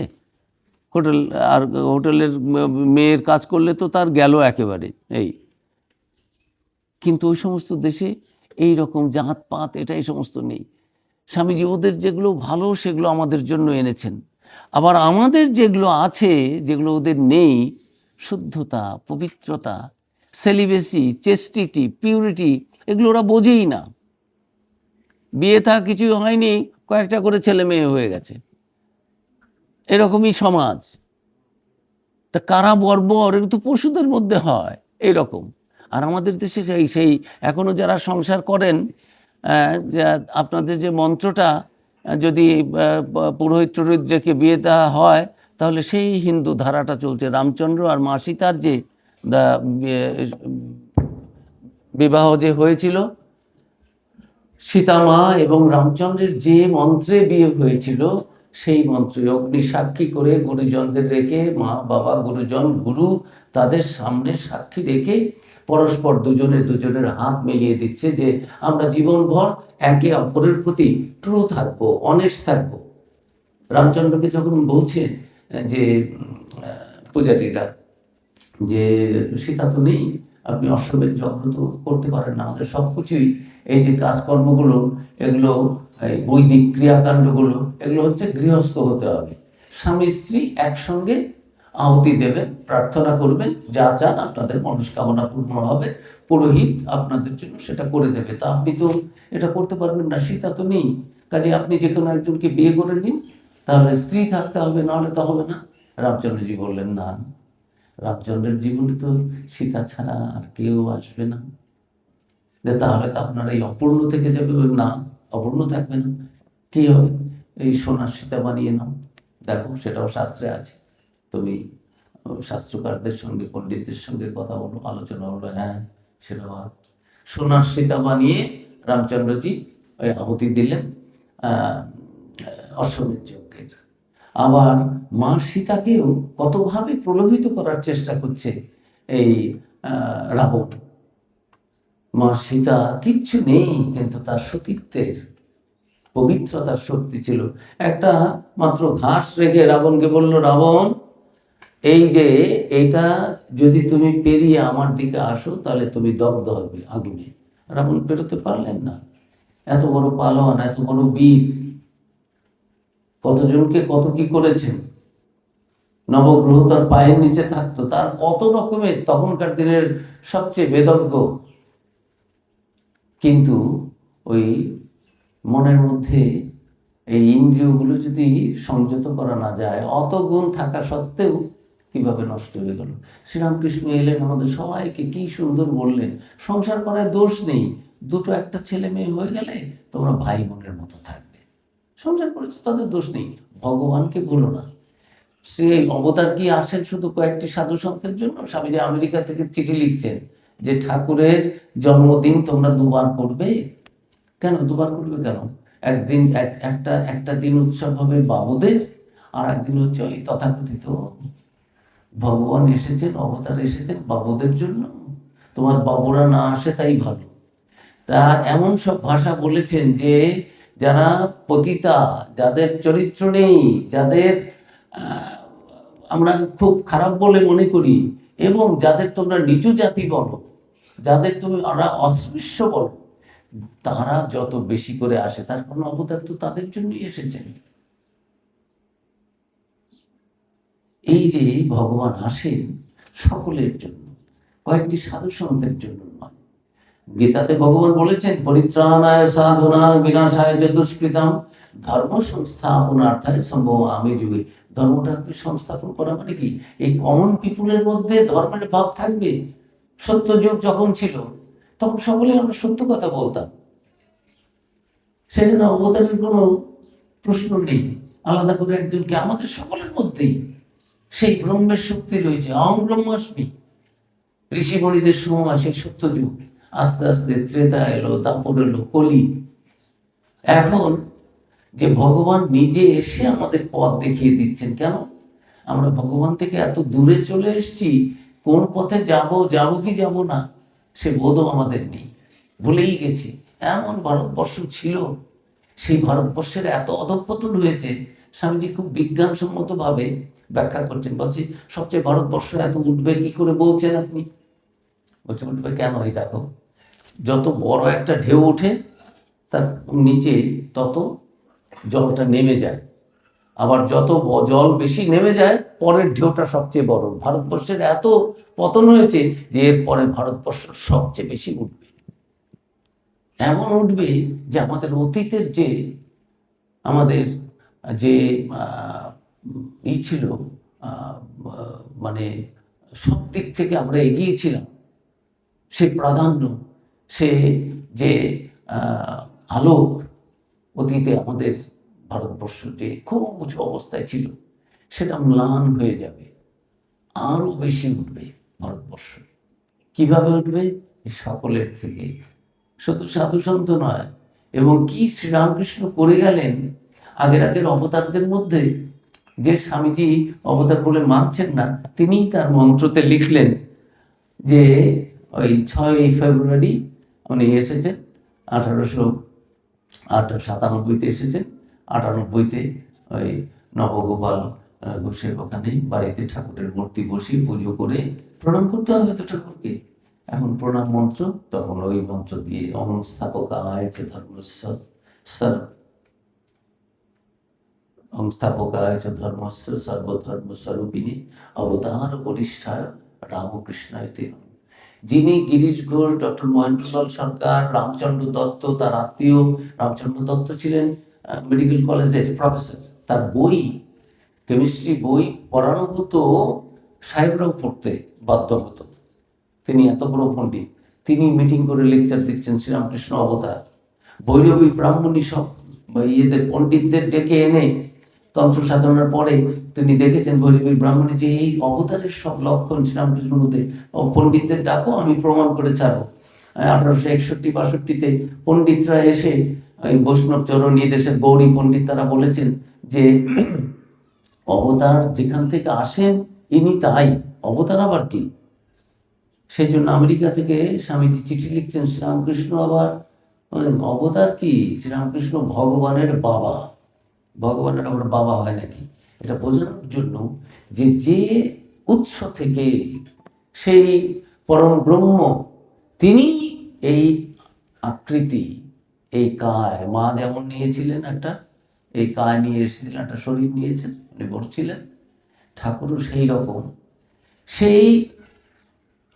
আর হোটেলের মেয়ের কাজ করলে তো তার গেল একেবারে। কিন্তু ওই সমস্ত দেশে এই রকম জাত পাত, এটা এই সমস্ত নেই। স্বামীজি ওদের যেগুলো ভালো সেগুলো আমাদের জন্য এনেছেন। আবার আমাদের যেগুলো আছে, যেগুলো ওদের নেই, শুদ্ধতা, পবিত্রতা, সেলিবেসি, চেস্টিটি, পিউরিটি, এগুলো ওরা বোঝেই না। বিয়ে থা কিছুই হয়নি, কয়েকটা করে ছেলে মেয়ে হয়ে গেছে, এরকমই সমাজ। তা কারা বর্বর, এগুলো তো পশুদের মধ্যে হয় এইরকম। আর আমাদের দেশে সেই এখনও যারা সংসার করেন, আপনাদের যে মন্ত্রটা যদি পুরোহিত টুরোহিত রেখে বিয়ে দেওয়া হয়, তাহলে সেই হিন্দু ধারাটা চলছে। রামচন্দ্র আর মা সীতার যে বিবাহ যে হয়েছিল, সীতামা এবং রামচন্দ্রের যে মন্ত্রে বিয়ে হয়েছিল, সেই মন্ত্রে অগ্নি সাক্ষী করে গুরুজনদের রেখে, মা বাবা গুরুজন গুরু, তাদের সামনে সাক্ষী রেখে পরস্পর দুজনের হাত মিলিয়ে দিচ্ছে যে আমরা জীবনভর একে অপরের প্রতি ট্রু থাকবো, অনেস্ট থাকবো। রামচন্দ্রকে যখন বলছেন যে পূজারীরা যে সীতা তো নেই, আপনি অশ্বমেধ যজ্ঞ তো করতে পারেন না, আমাদের সব কিছুই এই যে কাজকর্মগুলো, এগুলো বৈদিক ক্রিয়াকাণ্ডগুলো, এগুলো হচ্ছে গৃহস্থ হতে হবে। স্বামী স্ত্রী একসঙ্গে আহুতি দেবেন, প্রার্থনা করবেন, যা চান আপনাদের মনস্কামনা পূর্ণ হবে, পুরোহিত আপনাদের জন্য সেটা করে দেবে। তা আপনি তো এটা করতে পারবেন না, সীতা তো নেই, কাজে আপনি যে কোনো একজনকে বিয়ে করে নিন, তাহলে স্ত্রী থাকতে হবে, নাহলে তো হবে না। রামচন্দ্রজি বললেন না, রামচন্দ্রের জীবনে তো সীতা ছাড়া আর কেউ আসবে না, যে তাহলে তো আপনারা এই অপূর্ণ থেকে যাবে। না, অপূর্ণ থাকবে না, কী হবে? এই সোনার সীতা বানিয়ে নাও। দেখো, সেটাও শাস্ত্রে আছে। তুমি শাস্ত্রকারদের সঙ্গে, পণ্ডিতদের সঙ্গে কথা বলো, আলোচনা হলো, হ্যাঁ সেটাও সোনার সীতা বানিয়ে রামচন্দ্রজি ওই আহুতি দিলেন অশ্বমেধ যজ্ঞের। আবার মা সীতাকেও কতভাবে প্রলোভিত করার চেষ্টা করছে এই রাবণ। মা সীতা কিচ্ছু নেই, কিন্তু তার সতীত্বের পবিত্রতার শক্তি ছিল। একটা মাত্র ঘাস রেখে রাবণকে বলল, রাবণ এই যে এটা যদি তুমি পেরিয়ে আমার দিকে আসো, তাহলে তুমি দগ্ধ হবে আগুনে। রাবণ পেরোতে পারলেন না। এত বড় পালন, এত বড় বীর, কতজনকে কত কি করেছেন। নবগ্রহ তার পায়ের নিচে থাকতো, তার কত রকমের তখনকার দিনের সবচেয়ে বেদজ্ঞ। কিন্তু ওই মনের মধ্যে এই ইন্দ্রিয়গুলো যদি সংযত করা না যায়, অত গুণ থাকা সত্ত্বেও কিভাবে নষ্ট হয়ে গেল। শ্রীরামকৃষ্ণ এলেন, আমাদের সবাইকে কি সুন্দর বললেন, সংসার করায় দোষ নেই, দুটো একটা ছেলে মেয়ে হয়ে গেলে তোমরা ভাই বোনের মতো থাকবে, সংসার করেছো তাদের দোষ নেই, ভগবানকে ভুলো না। সে অবতার কি আসেন শুধু কয়েকটি সাধু সন্তের জন্য? স্বামীজি আমেরিকা থেকে চিঠি লিখছেন যে ঠাকুরের জন্মদিন তোমরা দুবার করবে। কেন দুবার করবে কেন? একদিন একটা একটা দিন উৎসব হবে বাবুদের, আর একদিন হচ্ছে ওই তথাকথিত ভগবান এসেছেন, অবতার এসেছেন বাবুদের জন্য। তোমার বাবুরা না আসে তাই ভালো। তা এমন সব ভাষা বলেছেন যে যারা পতিতা, যাদের চরিত্র নেই, যাদের আমরা খুব খারাপ বলে মনে করি, এবং যাদের তোমরা নিচু জাতি বলো, যাদের তুমি আমরা অস্পৃশ্য বলো, তারা যত বেশি করে আসে, তার কোনো অবতার তো তাদের জন্যই এসেছেন। এই যে ভগবান আসেন সকলের জন্য, কয়েকটি সাধু সন্তের জন্য নয়। গীতাতে ভগবান বলেছেন, পরিত্রাণায় সাধনায় বিনাশায় চ দুষ্কৃতাম ধর্ম সংস্থাপনার্থায় সম্ভবামি যুগে। ধর্মটাকে সংস্থাপন করা মানে কি? এই কমন পিপুলের মধ্যে ধর্মের ভাব থাকবে। সত্য যুগ যখন ছিল তখন সকলে আমরা সত্য কথা বলতাম, সেখানে অবতারের কোনো প্রশ্ন নেই। আলাদা করে একজনকে, আমাদের সকলের মধ্যেই সেই ব্রহ্মের শক্তি রয়েছে। অহং ব্রহ্মাস্মি। ঋষিমণিদের সময় সেই সত্য যুগ, আস্তে আস্তে ত্রেতা এলো, দাপর এলো, কলি। এখন যে ভগবান নিজে এসে আমাদের পথ দেখিয়ে দিচ্ছেন। কেন? আমরা ভগবান থেকে এত দূরে চলে এসেছি, কোন পথে যাব কি যাব না সে বোধও আমাদের নেই, ভুলেই গেছি। এমন ভারতবর্ষ ছিল, সেই ভারতবর্ষের এত অধঃপতন হয়েছে। স্বামীজি খুব বিজ্ঞানসম্মতভাবে ব্যাখ্যা করছেন, বলছি সবচেয়ে ভারতবর্ষ এত উঠবে কি করে বলছেন আপনি? বলছে উঠবে কেন? এই দেখো, যত বড় একটা ঢেউ ওঠে তার নিচে তত জলটা নেমে যায়, আবার যত জল বেশি নেমে যায় পরের ঢেউটা সবচেয়ে বড়। ভারতবর্ষের এত পতন হয়েছে যে এরপরে ভারতবর্ষ সবচেয়ে বেশি উঠবে। এমন উঠবে যে আমাদের অতীতের যে আমাদের যে ছিল, মানে সব দিক থেকে আমরা এগিয়ে ছিলাম, সে প্রাধান্য, সে যে আলোক অতীতে আমাদের ভারতবর্ষ যে খুব উঁচু অবস্থায় ছিল, সেটা ম্লান হয়ে যাবে, আরও বেশি উঠবে ভারতবর্ষ। কিভাবে উঠবে? এই সকলের থেকে, শুধু সাধু সন্ত নয়। এবং কি শ্রীরামকৃষ্ণ করে গেলেন আগের অবতারদের মধ্যে, যে স্বামীজি অবতার বলে মানছেন না, তিনিই তার মন্ত্রতে লিখলেন যে ওই 6ই ফেব্রুয়ারি উনি এসেছেন, 1897-তে এসেছেন। 98-তে ওই নবগোপাল ঘোষের ওখানে বাড়িতে ঠাকুরের মূর্তি বসিয়ে পুজো করে প্রণাম করতে হবে তো ঠাকুরকে। এখন প্রণাম মন্ত্র, তখন ওই মন্ত্র দিয়ে অহং স্থাপকায় চ ধর্মস্য সংস্থাপকায় চ ধর্মস্য সর্বধর্মস্বরূপিণী অবতার বরিষ্ঠায় রামকৃষ্ণায় তে। যিনি গিরিশ ঘোষ, ডক্টর মহেন্দ্রলাল সরকার, রামচন্দ্র দত্ত তার আত্মীয়। রামচন্দ্র দত্ত ছিলেন মেডিকেল কলেজের প্রফেসর। তার বই, কেমিস্ট্রি বই পড়ানো হতো, সাহেবরাও পড়তে বাধ্য হতো। তিনি এত বড় পণ্ডিত, তিনি মিটিং করে লেকচার দিচ্ছেন শ্রীরামকৃষ্ণ অবতার। ভৈরবী ব্রাহ্মণী সব ইয়েদের পণ্ডিতদের ডেকে এনে তন্ত্র সাধনার পরে তিনি দেখেছেন ভৈরবী ব্রাহ্মণী যে এই অবতারের সব লক্ষণ শ্রীরামকৃষ্ণের মধ্যে। পণ্ডিতদের ডাকো, আমি প্রমাণ করে ছাড়বো। 1861-62-তে পণ্ডিতরা এসে বৈষ্ণব চরণী দেশের গৌরী পণ্ডিত, তারা বলেছেন যে অবতার যেখান থেকে আসেন ইনি তাই, অবতার আবার কি? সেই জন্য আমেরিকা থেকে স্বামীজি চিঠি লিখছেন, শ্রীরামকৃষ্ণ আবার অবতার কি? শ্রীরামকৃষ্ণ ভগবানের বাবা। ভগবানের আবার বাবা হয় নাকি? এটা বোঝানোর জন্য যে যে উৎস থেকে সেই পরম ব্রহ্ম, তিনি এই আকৃতি, এই কায়, মা যেমন নিয়েছিলেন একটা এই কায় নিয়ে এসেছিলেন, একটা শরীর নিয়েছেন, উনি বলছিলেন ঠাকুরও সেই রকম, সেই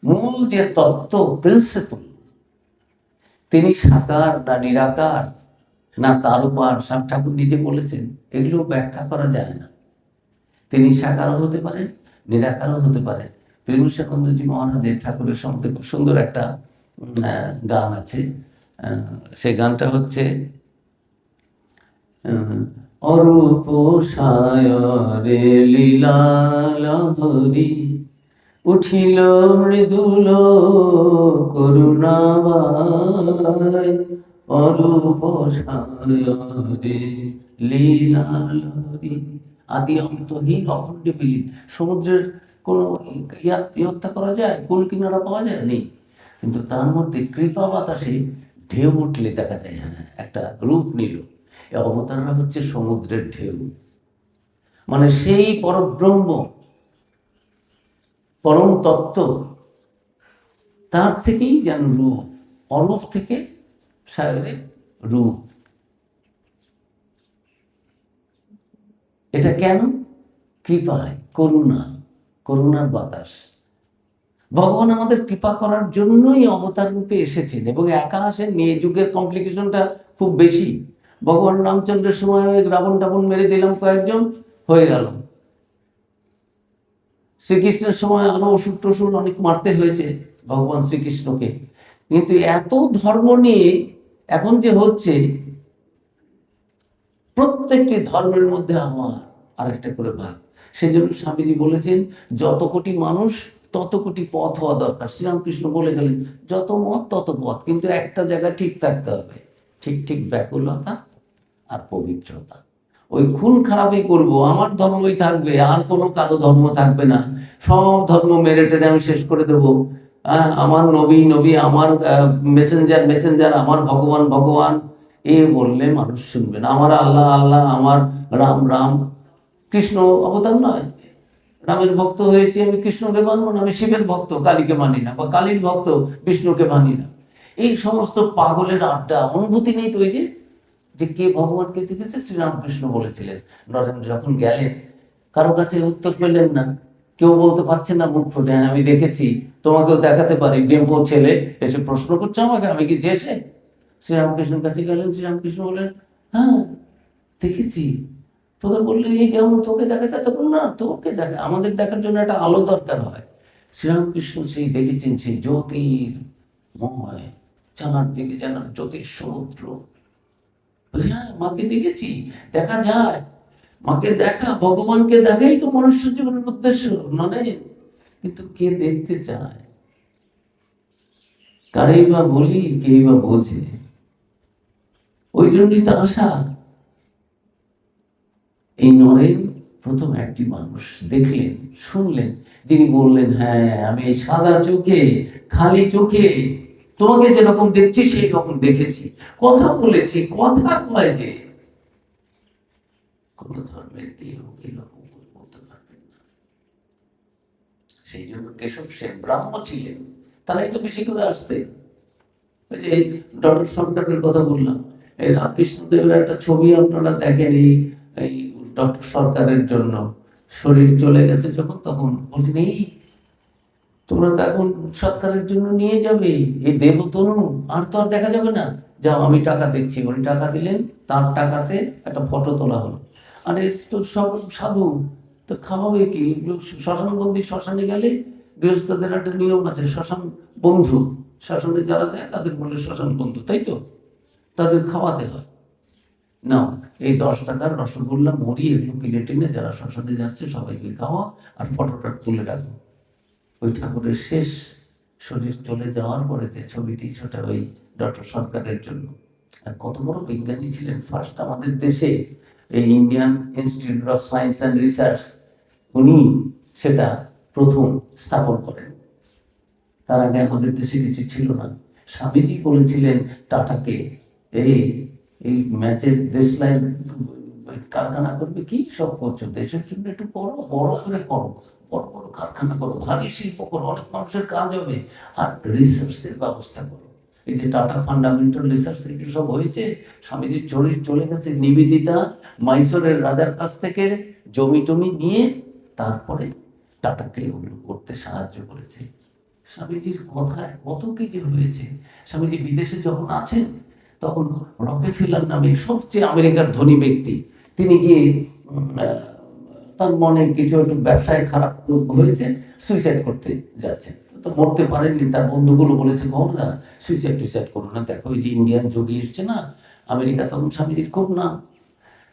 মূল যে তত্ত্ব, প্রিন্সিপল, তিনি সাকার না নিরাকার না তার উপর, সব ঠাকুর নিজে বলেছেন, এগুলো ব্যাখ্যা করা যায় না। তিনি সাকারও হতে পারেন, নিরাকারও হতে পারেন। প্রেমেশানন্দজি মহারাজের ঠাকুরের সম্বন্ধে খুব সুন্দর একটা গান আছে। সেই গানটা হচ্ছে অরূপ সায়রে লীলা লহরী, উঠিল মৃদুল করুণাবায়, অরূপ সায়রে লীলা লহরী। আদি অন্তহীন অখণ্ড বিলীন। সমুদ্রের কোনো হত্যা করা যায়, কুল কিনারা পাওয়া যায়, নেই, কিন্তু তার মধ্যে কৃপা বাতাসে ঢেউ উঠলে দেখা যায়, হ্যাঁ একটা রূপ নিল। এই অবতাররা হচ্ছে সমুদ্রের ঢেউ, মানে সেই পরব্রহ্ম, পরম তত্ত্ব, তার থেকেই যেন রূপ, অরূপ থেকে সাগরের রূপ। এটা কেন? কৃপায়, করুণা, করুণার বাতাস। ভগবান আমাদের কৃপা করার জন্যই অবতার রূপে এসেছেন, এবং একা আসেন নিয়ে। যুগের কমপ্লিকেশনটা খুব বেশি। ভগবান রামচন্দ্রের সময় রাবণ টাবণ মেরে দিলাম কয়েকজন, হয়ে গেল। শ্রীকৃষ্ণের সময় আরো অসুর টসুর অনেক মারতে হয়েছে ভগবান শ্রীকৃষ্ণকে। কিন্তু এত ধর্ম নিয়ে এখন যে হচ্ছে, প্রত্যেকটি ধর্মের মধ্যে আমার আরেকটা করে ভাগ। সেই জন্য স্বামীজি বলেছেন, যত কোটি মানুষ তত কোটি পথ হওয়া দরকার। শ্রীরামকৃষ্ণ বলে গেলেন, যত মত তত পথ, কিন্তু একটা জায়গায় ঠিক থাকতে হবে, ঠিক ঠিক ব্যাকুলতা আর পবিত্রতা। ওই খুন খারাপই করব, আমার ধর্মই থাকবে, আর কোনো কারো ধর্ম থাকবে না, সব ধর্ম মেরে টেনে আমি শেষ করে দেবো। আমার নবী নবী, আমার মেসেঞ্জার মেসেঞ্জার, আমার ভগবান ভগবান, এ বললে মানুষ শুনবে না। আমার আল্লাহ আল্লাহ, আমার রাম রাম। কৃষ্ণ অবতার নয়, রামের ভক্ত হয়েছে, আমি কৃষ্ণকে মানব না। আমি শিবের ভক্ত, কালীকে মানি না, বা কালীর ভক্ত, বিষ্ণুকে মানি না। এই সমস্ত পাগলের আড্ডা। অনুভূতি নেই তো। এই যে কে ভগবানকে দেখেছে, শ্রীরামকৃষ্ণ বলেছিলেন, নরেন্দ্র যখন গেলেন কারো কাছে উত্তর পেলেন না, কেউ বলতে পারছে না মুখ ফুটে, হ্যাঁ আমি দেখেছি, তোমাকেও দেখাতে পারি। ডেম্পো ছেলে এসে প্রশ্ন করছো আমাকে, আমি কি যেছে? শ্রীরামকৃষ্ণের কাছে গেলেন, শ্রীরামকৃষ্ণ বললেন, হ্যাঁ দেখেছি। তোকে বললে এই যেমন তোকে দেখা যায়, তখন না তোকে দেখা, আমাদের দেখার জন্য একটা আলো দরকার হয়। শ্রীরামকৃষ্ণ সেই দেখেছেন, সেই জ্যোতির্ময়, চানার দিকে যেন জ্যোতির সমুদ্র। হ্যাঁ মাকে দেখেছি, দেখা যায়, মাকে দেখা, ভগবানকে দেখাই তো মনুষ্য জীবনের উদ্দেশ্য মানে। কিন্তু কে দেখতে চায়, কারেই বা বলি, কেই বা বোঝে? ওই জন্যই তো আশা। এই নরেন প্রথম একটি মানুষ দেখলেন, শুনলেন, যিনি বললেন, হ্যাঁ আমি এই সাদা চোখে, খালি চোখে তোমাকে যেরকম দেখছি সেই রকম দেখেছি, কথা বলেছি, কথা কয় যে। কোন ধর্মের কেউ এরকম বলতে পারবেন না। সেই জন্য কেশব সেন ব্রাহ্ম ছিলেন, তারাই তো বেশি করে আসতে। ওই যে ডক্টর সরকারের কথা বললাম, এই রামকৃষ্ণদেবের একটা ছবি আপনারা দেখেন, এই ডক্টর সরকারের জন্য শরীর চলে গেছে যখন, তখন বলছেন, এই তোমরা তো এখন সৎকারের জন্য নিয়ে যাবে এই দেবতনু, আর তো আর দেখা যাবে না, যাও আমি টাকা দিচ্ছি। উনি টাকা দিলেন, তার টাকাতে একটা ফটো তোলা হলো। আরে তো সব সাধু, তো খাওয়াবে কি? শ্মশান বন্দি, শ্মশানে গেলে গৃহস্থদের একটা নিয়ম আছে, শ্মশান বন্ধু, শ্মশানে যারা যায় তাদের বলে শ্মশান বন্ধু, তাই তো, তাদের খাওয়াতে হয়। না, এই 10 টাকার রসগোল্লা, মুড়ি, এগুলো কিনে টেনে যারা শ্মশানে যাচ্ছে সবাইকে খাওয়া, আর ফটোটা তুলে রাখবো। ওই ঠাকুরের শেষ শরীর চলে যাওয়ার পরে যে ছবিটি, সেটা ওই ডক্টর সরকারের জন্য। আর কত বড় বিজ্ঞানী ছিলেন! ফার্স্ট আমাদের দেশে এই Indian institute of science and research, উনি সেটা প্রথম স্থাপন করেন। তার আগে আমাদের দেশে কিছু ছিল না। স্বামীজি বলেছিলেন টাটাকে, এই এই ম্যাচের দেশলাই কারখানা করবে, কি সব করছো, দেশের জন্য একটু করো, বড় করে করো, বড় বড় কারখানা করো, ভারী শিল্প করো, অনেক মানুষের কাজ হবে, আর রিসার্চের ব্যবস্থা করো। এই যে টাটা ফান্ডামেন্টাল রিসার্চ এগুলো সব হয়েছে, স্বামীজি চলে গেছে নিবেদিতা মাইসোরের রাজার কাছ থেকে জমি টমি নিয়ে, তারপরে টাটাকে ওগুলো করতে সাহায্য করেছে। স্বামীজির কথায় কত কিছু হয়েছে। স্বামীজি বিদেশে যখন আছেন তখন রকেফেলার নামে সবচেয়ে আমেরিকার ধনী ব্যক্তি, তিনি গিয়ে তার মনে কিছু একটু ব্যবসায় খারাপ হয়েছে, সুইসাইড করতে যাচ্ছেন, তো মরতে পারেননি। তার বন্ধুগুলো বলেছে গহনা সুইসাইড করো না, দেখো ওই যে ইন্ডিয়ান যোগী এসছে না আমেরিকা, তখন স্বামীজির খুব নাম,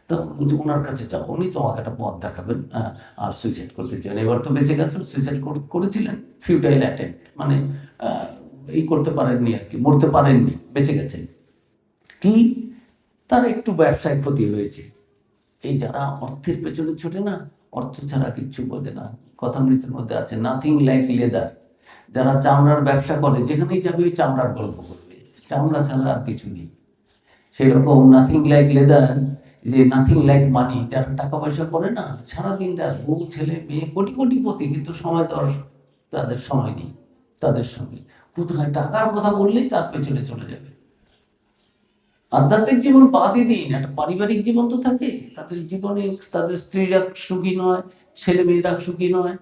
তো ওনার কাছে যাও, উনি তোমাকে একটা পথ দেখাবেন, আর সুইসাইড করতে চান। এবার তো বেঁচে গেছো, সুইসাইড করেছিলেন, ফিউটাইল অ্যাটেম্প, মানে এই করতে পারেননি আর কি, মরতে পারেননি, বেঁচে গেছেন। কি তার একটু ব্যবসায় ক্ষতি হয়েছে। এই যারা অর্থের পেছনে ছোটে না, অর্থ ছাড়া কিচ্ছু বোঝে না, কথামৃতের মধ্যে আছে নাথিং লাইক লেদার। যারা চামড়ার ব্যবসা করে যেখানেই যাবে ওই চামড়ার গল্প করবে, চামড়া ছাড়া আর কিছু নেই। সেরকম নাথিং লাইক লেদার, যে নাথিং লাইক মানি, যারা টাকা পয়সা করে না, সারাদিনটা বউ ছেলে মেয়ে কোটিপতি, কিন্তু সময় দেওয়ার তাদের সময় নেই তাদের সঙ্গে। কোথায় টাকার কথা বললেই তার পেছনে চলে যাবে। আধ্যাত্মিক জীবন বাদই দিন, একটা পারিবারিক জীবন তো থাকে তাদের জীবনে, তাদের স্ত্রীরা সুখী নয়, ছেলে মেয়েরা সুখী নয়,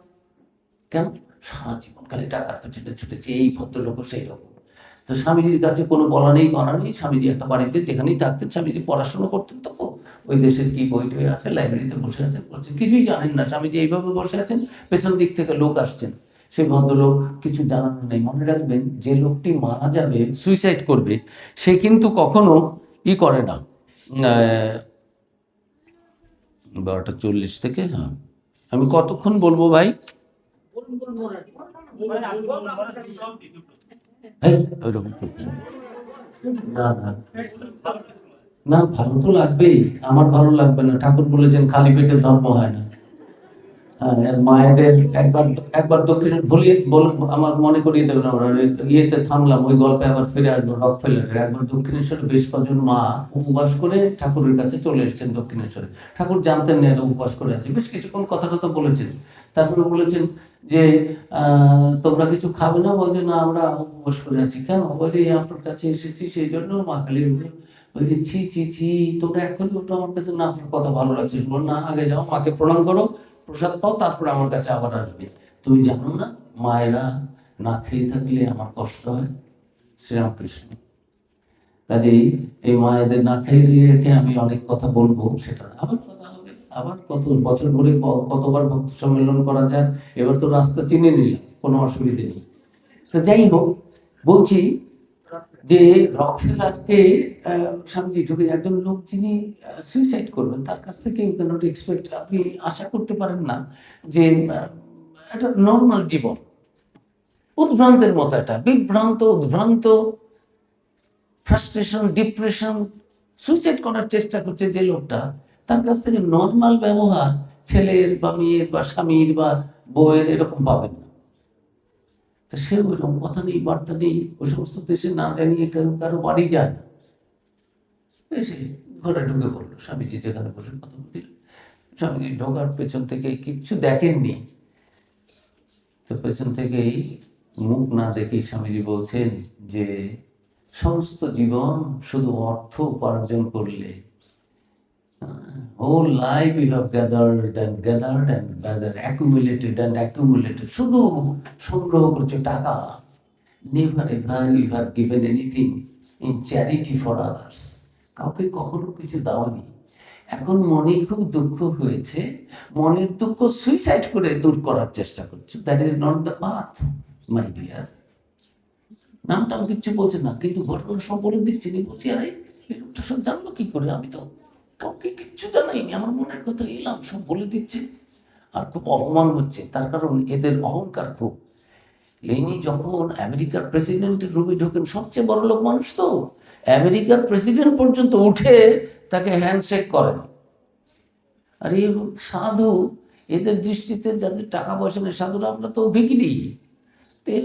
কেন? সারা জীবন খালি টাকার পেছনে ছুটেছে, এই ভদ্রলোক সেই রকম। তো স্বামীজির কাছে কোনো বলা নেই করা নেই। স্বামীজি একটা বাড়িতে যেখানেই থাকতেন, স্বামীজি পড়াশুনো করতেন, তো ওই দেশের কি বই টই আছে, লাইব্রেরিতে বসে আছেন, বলছেন কিছুই জানেন না, স্বামীজি এইভাবে বসে আছেন, পেছন দিক থেকে লোক আসছেন, সেই ভদ্রলোক কিছু জানানো নেই। মনে রাখবেন, যে লোকটি মারা যাবে, সুইসাইড করবে, সে কিন্তু কখনো করে না। 12:40 থেকে, হ্যাঁ আমি কতক্ষণ বলবো ভাই? ওইরকম না না না, ভালো তো লাগবেই, আমার ভালো লাগবে না? ঠাকুর বলেছেন খালি পেটে ধর্ম হয় না। মায়েদের একবার একবার দক্ষিণ ভুলিয়ে আমার মনে করিয়ে দেবেন, আমরা ইয়েতে থামলাম, ওই গল্পে আবার ফিরে আসবো। রকফেলারের একবার দক্ষিণেশ্বরে বেশ কজন মা উপবাস করে ঠাকুরের কাছে চলে এসেছেন দক্ষিণেশ্বরে। ঠাকুর জানতেন না এটা উপবাস করে আছে, বেশ কিছুক্ষণ কথা টথা বলেছেন। তারপরে বলেছেন যে তোমরা কিছু খাবে না? বলছে না, আমরা উপবাস করে আছি। কেন? বলছে আপনার কাছে এসেছি সেই জন্য। মা কালীর বলছে ছি ছি ছি, তোমরা এখনই ওটা আমার কাছে, না আপনার কথা ভালো লাগছে, বল না আগে যাও, মাকে প্রণাম করো, প্রসাদ পাও, তারপরে আমার কাছে আবার আসবে। তুমি জানো না মায়েরা না খেয়ে থাকলে আমার কষ্ট হয়? শ্রীরামকৃষ্ণ। কাজেই এই মায়েদের না খেয়ে রেখে আমি অনেক কথা বলবো, সেটা আবার কথা হবে, আবার কত বছর ধরে কতবার ভক্ত সম্মেলন করা যায়। এবার তো রাস্তা চিনে নিলাম, কোনো অসুবিধে নেই। যাই হোক, বলছি যে রকফেলারকে স্বামীজি ঢুকে, একজন লোক যিনি সুইসাইড করবেন, তার কাছ থেকে ইউ ক্যানট এক্সপেক্ট, আপনি আশা করতে পারেন না যে একটা নর্মাল জীবন, উদ্ভ্রান্তের মতো, একটা বিভ্রান্ত উদ্ভ্রান্ত, ফ্রাস্ট্রেশন, ডিপ্রেশন, সুইসাইড করার চেষ্টা করছে যে লোকটা, তার কাছ থেকে নর্মাল ব্যবহার ছেলের বা মেয়ের বা স্বামীর বা বউয়ের এরকম পাবেন না। তো সে ওইরকম কথা নেই, বার্তা নেই, ওই সমস্ত দেশে না জানিয়ে কারো বাড়ি যায় না। এসে ঘরে ঢুকে পড়লো, স্বামীজি যেখানে বসে কথা বলছিলেন, স্বামীজি ঢোকার পেছন থেকে কিচ্ছু দেখেননি, তো পেছন থেকেই মুখ না দেখেই স্বামীজি বলছেন যে সমস্ত জীবন শুধু অর্থ উপার্জন করলে, whole life you have gathered and accumulated, শুধু সংগ্রহ করছো টাকা, never ever you have given anything in charity for others, কাউকে কখনো কিছু দাওনি। এখন মনে খুব দুঃখ হয়েছে, মনের দুঃখ সুইসাইড করে দূর করার চেষ্টা করছো, that is not the path my dear. নামটা আমি কিচ্ছু বলছে না, কিন্তু ঘটনা সব বলে দিচ্ছি। বলছি আরে এই লোকটা সব জানলো কি করে, আমি তো কাউকে কিচ্ছু জানাইনি, আমার মনের কথা এলাম সব বলে দিচ্ছে। আর খুব অপমান হচ্ছে, তার কারণ এদের অহংকার খুব। ইনি যখন আমেরিকার প্রেসিডেন্টের রুমে ঢোকেন, সবচেয়ে বড় লোক মানুষ তো, আমেরিকার প্রেসিডেন্ট পর্যন্ত উঠে তাকে হ্যান্ডশেক করেন। আর এই সাধু, এদের দৃষ্টিতে যাদের টাকা পয়সা নেই, সাধুরা আমরা তো ভিখিরি,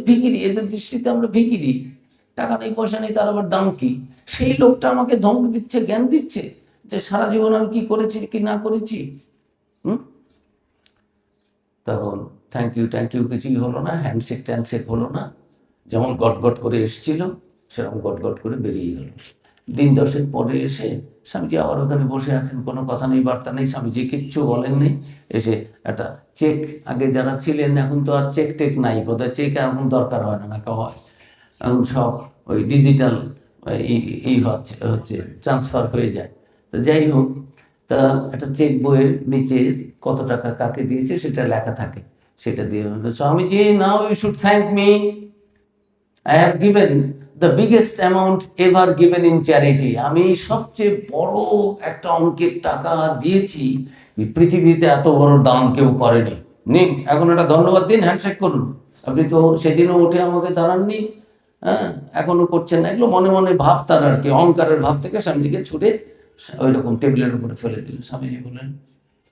ভিখিরি, এদের দৃষ্টিতে আমরা ভিখিরি, টাকা নেই পয়সা নেই, তার আবার দাম কি? সেই লোকটা আমাকে ধমক দিচ্ছে, জ্ঞান দিচ্ছে যে সারা জীবন আমি কি করেছি কি না করেছি। তখন থ্যাংক ইউ কিছুই হলো না, হ্যান্ডশেক ট্যান্ডশেক হলো না, যেমন গট গট করে এসছিল। সেরকম গট করে বেরিয়ে গেল। দিন 10 পরে এসে স্বামীজি আবার ওখানে বসে আছেন, কোনো কথা নেই, বার্তা নেই, স্বামীজি কিচ্ছু বলেননি। এসে একটা চেক, আগে যারা ছিলেন, এখন তো আর চেক টেক নাই, বোধহয় চেক এখন দরকার হয় না, নাকি হয়? এখন সব ওই ডিজিটাল হচ্ছে ট্রান্সফার হয়ে যায়। তো যাই হোক, তা একটা চেক বইয়ের নিচে কত টাকা কাকে দিয়েছে সেটা লেখা থাকে, সেটা দিয়ে Swamiji, now you should thank me, I have given the biggest amount ever given in charity. আমি সবচেয়ে বড় একটা অঙ্কের টাকা দিয়েছি, পৃথিবীতে এত বড় দান কেউ করেনি। নিন, এখন একটা ধন্যবাদ দিন, হ্যান্ডশেক করুন। আপনি তো সেদিনও উঠে আমাকে দাঁড়াননি, হ্যাঁ, এখনো করছেন না। এগুলো মনে মনে ভাব, তার আর কি, অহংকারের ভাব থেকে স্বামীজিকে ছুটে ওই রকম টেবিলের উপরে ফেলে দিল। স্বামীজি বললেন,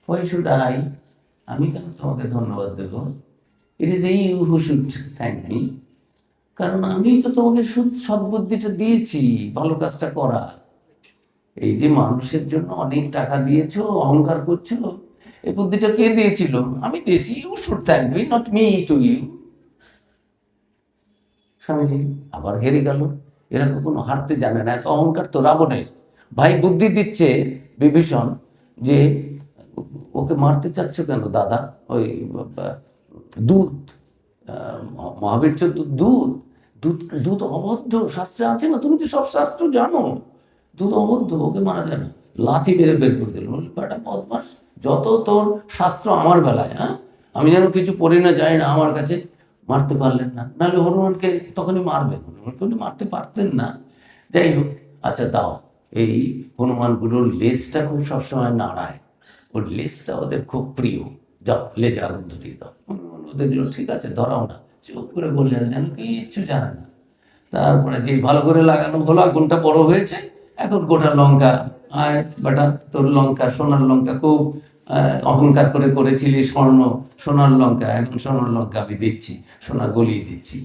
হোয়াই শুড আই, আমি কেন তোমাকে ধন্যবাদ দেব? It is you who should thank me. কারণ আমি তো তোমাকে সদ্বুদ্ধিটা দিয়েছি ভালো কাজটা করা। এই যে মানুষের জন্য অনেক টাকা দিয়েছো, অহংকার করছো, এই বুদ্ধিটা কে দিয়েছিল? আমি দিয়েছি। You should thank me, not me to you. Swamiji আবার হেরে গেল। এরা কখনো হারতে জানে না, এত অহংকার তো রাবণের। ভাই বুদ্ধি দিচ্ছে বিভীষণ যে, ওকে মারতে চাচ্ছ কেন দাদা? ওই দুধ, মহাবীর দুধ, দুধ দুধ অবদ্ধ, শাস্ত্রে আছে না, তুমি তো সব শাস্ত্র জানো। দুধ অবদ্ধ, ওকে মারা যায় না। লাথি মেরে বের করে দিল। বলল, বেটা বদমাস, যত তোর শাস্ত্র আমার বেলায়, হ্যাঁ, আমি যেন কিছু পড়ি না, যাই না, আমার কাছে মারতে পারলেন না। নাহলে হনুমানকে তখনই মারবেন, হনুমানকে মারতে পারতেন না। যাই হোক, আচ্ছা দাও। এই হনুমানগুলোর লেজটা খুব সবসময় নাড়ায়, ওর লেজটা ওদের খুব প্রিয়, যাও লেজে আগুন ধরিয়ে দাও। দেখলো ঠিক আছে, ধরাও না, চুপ করে বসে আছে, যেন কিচ্ছু জানে না। তারপরে যে ভালো করে লাগানো হলো, আগুনটা বড় হয়েছে, এখন গোটা লঙ্কা, আয় বেটা, তোর লঙ্কা, সোনার লঙ্কা, খুব অহংকার করে করেছিলি সোনার লঙ্কা, এখন সোনার লঙ্কা আমি দিচ্ছি, সোনা গলিয়ে দিচ্ছি।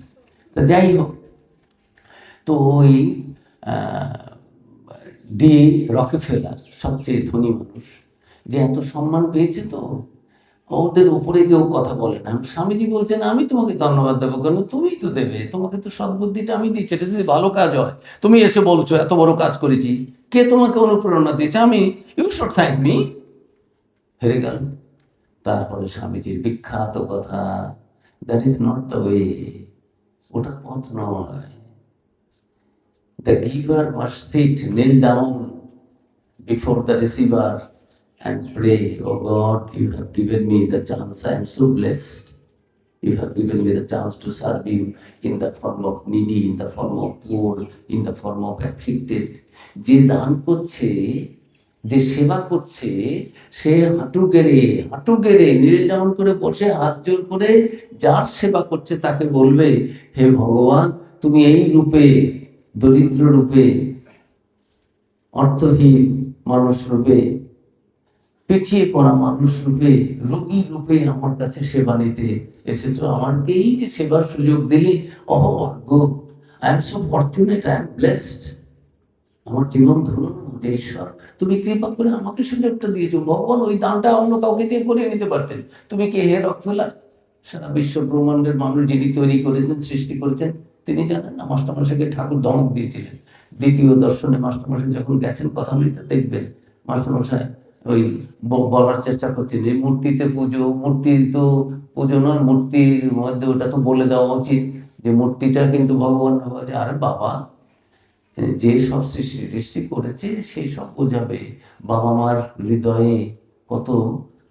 তা যাই হোক, তো ওই ডি রকেফেলার, সবচেয়ে ধনী মানুষ, যে এত সম্মান পেয়েছে, তো ওদের উপরে কেউ কথা বলে না। স্বামীজি বলছেন, আমি তোমাকে ধন্যবাদ দেবো কেন? তুমিই তো দেবে, তোমাকে তো সদ্বুদ্ধিটা আমি দিচ্ছি, এটা যদি ভালো কাজ হয়। তুমি এসে বলছো এত বড় কাজ করেছি, কে তোমাকে অনুপ্রেরণা দিয়েছে? আমি, ইউ শুড থ্যাংক মি। হেরে গেল। তারপরে স্বামীজির বিখ্যাত কথা, that is not the way, ওটা পথ নয়। The giver must sit, kneel down before the receiver and pray, oh God, you have given me the chance, I am so blessed. You have given me the chance to serve you in the form of needy, in the form of poor, in the form of afflicted. যে দান করছে, যে সেবা করছে, সে হাঁটু গেড়ে নীল down করে বসে হাত জোর করে যার সেবা করছে তাকে বলবে, হে ভগবান, তুমি এই রূপে, দরিদ্র রূপে, অর্থহীন মানুষ রূপে, পিছিয়ে পড়া মানুষ রূপে, রোগী রূপে আমার কাছে সেবা নিতে এসেছো, আমাকে এই যে সেবার সুযোগ দিলে, অহভাগ্য, I am so fortunate, I am blessed. আমার জীবন ধন্য যে ঈশ্বর, তুমি কৃপা করে আমাকে সুযোগটা দিয়েছো। ভগবান ওই দানটা অন্য কাউকে দিয়ে করে নিতে পারতেন। তুমি কি হে রকফেলার, সারা বিশ্ব ব্রহ্মাণ্ডের মানুষ যিনি তৈরি করেছেন, সৃষ্টি করেছেন, তিনি জানেন না? মাস্টারমশাইকে ঠাকুর ধমক দিয়েছিলেন। দ্বিতীয় দর্শনে মাস্টারমশাই যখন গেছেন কথা বলতে, দেখবেন মাস্টারমশাই ওই বলার চেষ্টা করছেন যে মূর্তিতে পুজো, মূর্তি তো পুজো নয়, মূর্তির মধ্যে ওটা তো বলে দেওয়া উচিত যে মূর্তিটা কিন্তু ভগবান। আরে বাবা, যে সব সৃষ্টি করেছে সেই সব বোঝাবে। বাবা মার হৃদয়ে কত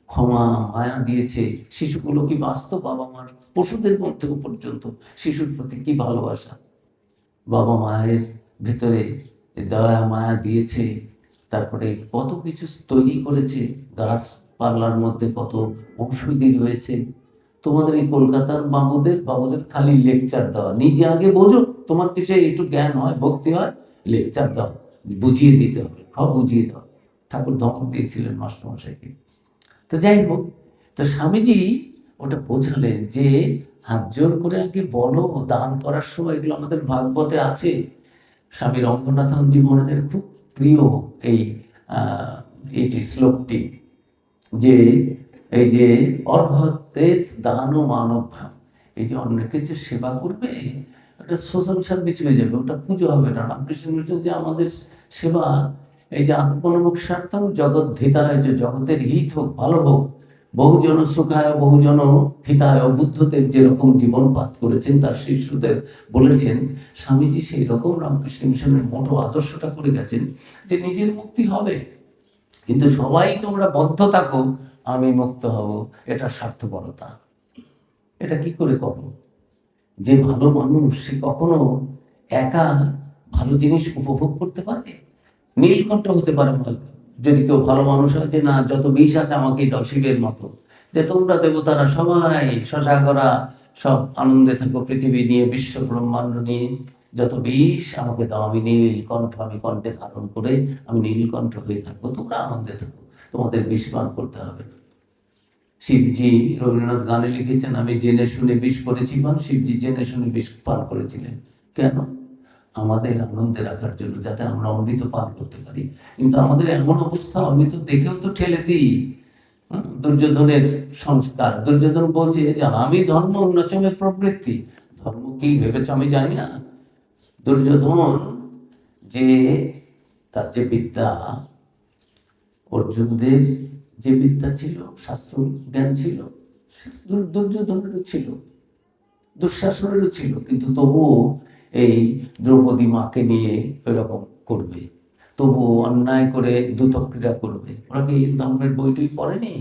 ক্ষমা মায়া দিয়েছে, শিশুগুলো কি বাস্তব বাবা মার, পশুদের মধ্যেও পর্যন্ত শিশুর প্রতি কি ভালোবাসা, বাবা মায়ের ভেতরে দয়া মায়া দিয়েছে। তারপরে কত কিছু তৈরি করেছে, গাছপালার মধ্যে কত ঔষধি রয়েছে। তোমাদের এই কলকাতার বাবুদের খালি লেকচার দেওয়া, নিজে আগে বোঝো, তোমার কিছু একটু জ্ঞান হয়, ভক্তি হয়, লেকচার দাও, বুঝিয়ে দিতে হবে, সব বুঝিয়ে দাও। ঠাকুর ধমক দিয়েছিলেন মাস্টারমশাইকে। তো যাই হোক, তো স্বামীজি ওটা বোঝালেন যে হাত জোর করে আগে বলো, দান করার সময়, এগুলো আমাদের ভাগবতে আছে। স্বামী রঙ্গনাথনজি মহারাজের খুব প্রিয় এইটি শ্লোকটি, যে এই যে অর্হতে দান ও মানব ভাব, এই যে অন্যকে যে সেবা করবে, এটা সোশ্যাল সার্ভিস হয়ে যাবে, ওটা পুজো হবে না। রামকৃষ্ণ মিশন যে আমাদের সেবা, এই যে আত্মনমুখ স্বার্থম জগৎ ধিতায়, যে জগতের হিত হোক, ভালো হোক, বহুজন সুখায় বহুজন হিতায়, বুদ্ধদেব যেরকম জীবনপাত করেছেন তার শিষ্যদের বলেছেন, স্বামীজি সেই রকম রামকৃষ্ণ মিশনের মোটো আদর্শটা করে গেছেন যে নিজের মুক্তি হবে, কিন্তু সবাই তোমরা বদ্ধ থাকো, আমি মুক্ত হব, এটা স্বার্থপরতা। এটা কি করে করো? যে ভালো মানুষ সে কখনো একা ভালো জিনিস উপভোগ করতে পারে? নীলকণ্ঠ হতে পারে যদি কেউ ভালো মানুষ হয়, যে না যত বিষ আছে আমাকেই দাও, শিবের মতো, যে তোমরা দেবতারা সবাই শশাকরা সব আনন্দে থাকো, পৃথিবী নিয়ে, বিশ্ব ব্রহ্মাণ্ড নিয়ে, যত বিষ আমাকে দাও, আমি নীলকণ্ঠ, আমি কণ্ঠে ধারণ করে আমি নীলকণ্ঠ হয়ে থাকবো, তোমরা আনন্দে থাকো, তোমাদের বিষ পান করতে হবে না। শিবজি, রবীন্দ্রনাথ গানে লিখেছেন, আমি জেনে শুনে বিষ করেছি পান, শিবজি জেনে শুনে বিষ পান করেছিলেন। কেন? আমাদের আনন্দে রাখার জন্য, যাতে আমরা অমৃত পান করতে পারি। কিন্তু আমাদের এমন অবস্থা, অমৃত দেখেও তো ঠেলে দিই। দুর্যোধনের সংস্কার, দুর্যোধন বলছে জানো আমি ধর্ম উন্নচমের প্রবৃত্তি। ধর্ম কি ভেবেছ আমি জানি না? দুর্যোধন যে তার যে বিদ্যা, অর্জুনদের যে বিদ্যা ছিল, শাস্ত্র জ্ঞান ছিল, দুর্যোধনেরও ছিল, দুঃশাসনেরও ছিল, কিন্তু তবুও এই দ্রৌপদী মাকে নিয়ে এরকম করবে, তবুও অন্যায় করে দ্যুতক্রীড়া করবে। ওরা কি ধর্মের বইটই পড়েনি?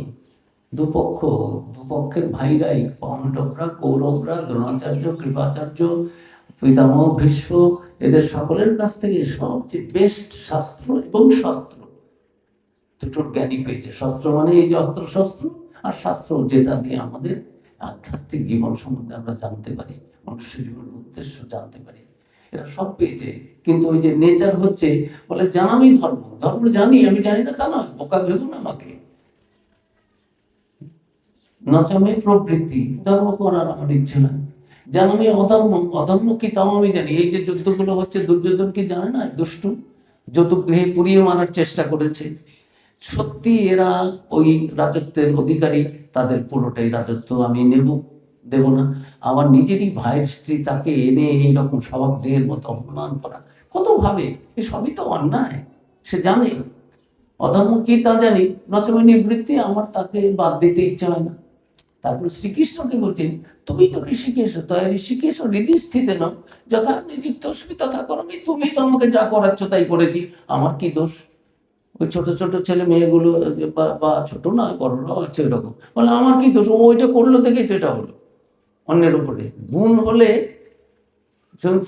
দুপক্ষের ভাইরাই, পাণ্ডবরা, কৌরবরা, দ্রোণাচার্য, কৃপাচার্য, পিতামহ ভীষ্ম, এদের সকলের কাছ থেকে সবচেয়ে বেস্ট শাস্ত্র এবং শস্ত্র দুটোর জ্ঞানী পেয়েছে। শস্ত্র মানে এই যে অস্ত্র শস্ত্র, আর শাস্ত্র যেটা দিয়ে আমাদের আধ্যাত্মিক জীবন সম্বন্ধে আমরা জানতে পারি, মনুষ্য জীবনের উদ্দেশ্য জানতে পারি, এরা সব পেয়েছে। কিন্তু ওই যে নেচার হচ্ছে, বলে জানামি ধর্ম, ধর্ম জানি, আমি জানি না তা নয়, বোকা ভেবো না আমাকে। নচমে প্রবৃত্তি, ধর্ম করার আমার ইচ্ছে হয়। জানামি অধর্ম, অধর্ম কি তাও আমি জানি। এই যে যুদ্ধগুলো হচ্ছে, দুর্যোধন কি জানে না? দুষ্টু, যতুগৃহে পুড়িয়ে মারার চেষ্টা করেছে। সত্যি এরা ওই রাজত্বের অধিকারী, তাদের পুরোটাই রাজত্ব আমি দেব না। আমার নিজেরই ভাইয়ের স্ত্রী, তাকে এনে এইরকম সভাগৃহের মতো অপমান করা, কত ভাবে এ সবই তো অন্যায়। সে জানে অধর্ম কি তা জানি, নচমে নিবৃত্তি, আমার তাকে বাদ দিতে ইচ্ছা হয় না। তারপর শ্রীকৃষ্ণকে বলছেন, তুমি তো ঋষিকেশ, তাই ঋষিকেশ হৃদি স্থিতে নাও, যথা নিযুক্তস্মি তথা করমি, তুমি তো আমাকে যা করাচ্ছ তাই করেছি, আমার কি দোষ? ওই ছোট ছোট ছেলে মেয়েগুলো, বা ছোট না বড়রাও আছে ওইরকম, বলে আমার কি দোষ, ও ওইটা করলো দেখেই তো এটা হলো। অন্যের উপরে গুণ হলে,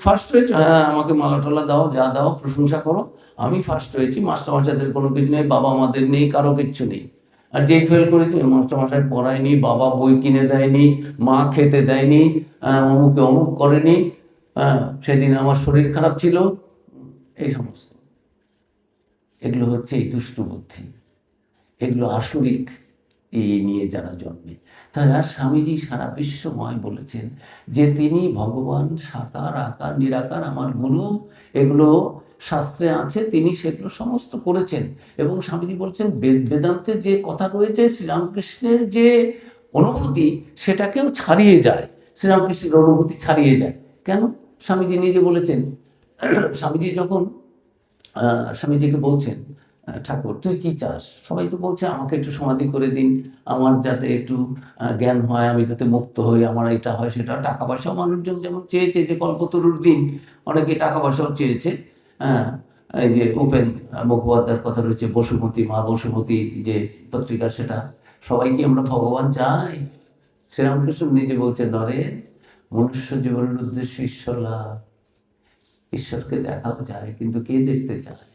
ফার্স্ট হয়েছে, হ্যাঁ আমাকে মালা টালা দাও, যা দাও, প্রশংসা করো, আমি ফার্স্ট হয়েছি, মাস্টারমশাইদের কোনো কিছু নেই, বাবা আমাদের নেই, কারো কিচ্ছু নেই। আর যেই ফেল করেছে, মাস্টারমশাই পড়ায়নি, বাবা বই কিনে দেয়নি, মা খেতে দেয়নি, অমুকে অমুক করেনি, সেদিন আমার শরীর খারাপ ছিল, এই সমস্ত, এগুলো হচ্ছে এই দুষ্টু বুদ্ধি, এগুলো আসরিক এই নিয়ে যারা জন্মে। তাই আর স্বামীজি সারা বিশ্বময় বলেছেন যে তিনি ভগবান, সাকার আকার নিরাকার, আমার গুরু, এগুলো শাস্ত্রে আছে, তিনি সেগুলো সমস্ত করেছেন। এবং স্বামীজি বলছেন বেদান্তে যে কথা রয়েছে, শ্রীরামকৃষ্ণের যে অনুভূতি সেটাকেও ছাড়িয়ে যায়, শ্রীরামকৃষ্ণের অনুভূতি ছাড়িয়ে যায়। কেন? স্বামীজি নিজে বলেছেন, স্বামীজি যখন স্বামীজিকে বলছেন, ঠাকুর তুই কি চাস? সবাই তো বলছে আমাকে একটু সমাধি করে দিন, আমার যাতে একটু জ্ঞান হয়, আমি যাতে মুক্ত হই, আমার এটা হয় সেটা। টাকা পয়সাও মানুষজন যেমন চেয়েছে, যে কল্পতরুর দিন অনেকে টাকা পয়সাও চেয়েছে। হ্যাঁ, এই যে উপেন মুখোপাধ্যায়ের কথা রয়েছে, বসুমতী, মা বসুমতী যে পত্রিকা, সেটা। সবাই কি আমরা ভগবান চাই? শ্রীরামকৃষ্ণ নিজে বলছে, নরেন, মনুষ্য জীবনের উদ্দেশ্য ঈশ্বর লাভ। ঈশ্বরকে দেখাও যায়, কিন্তু কে দেখতে চায়?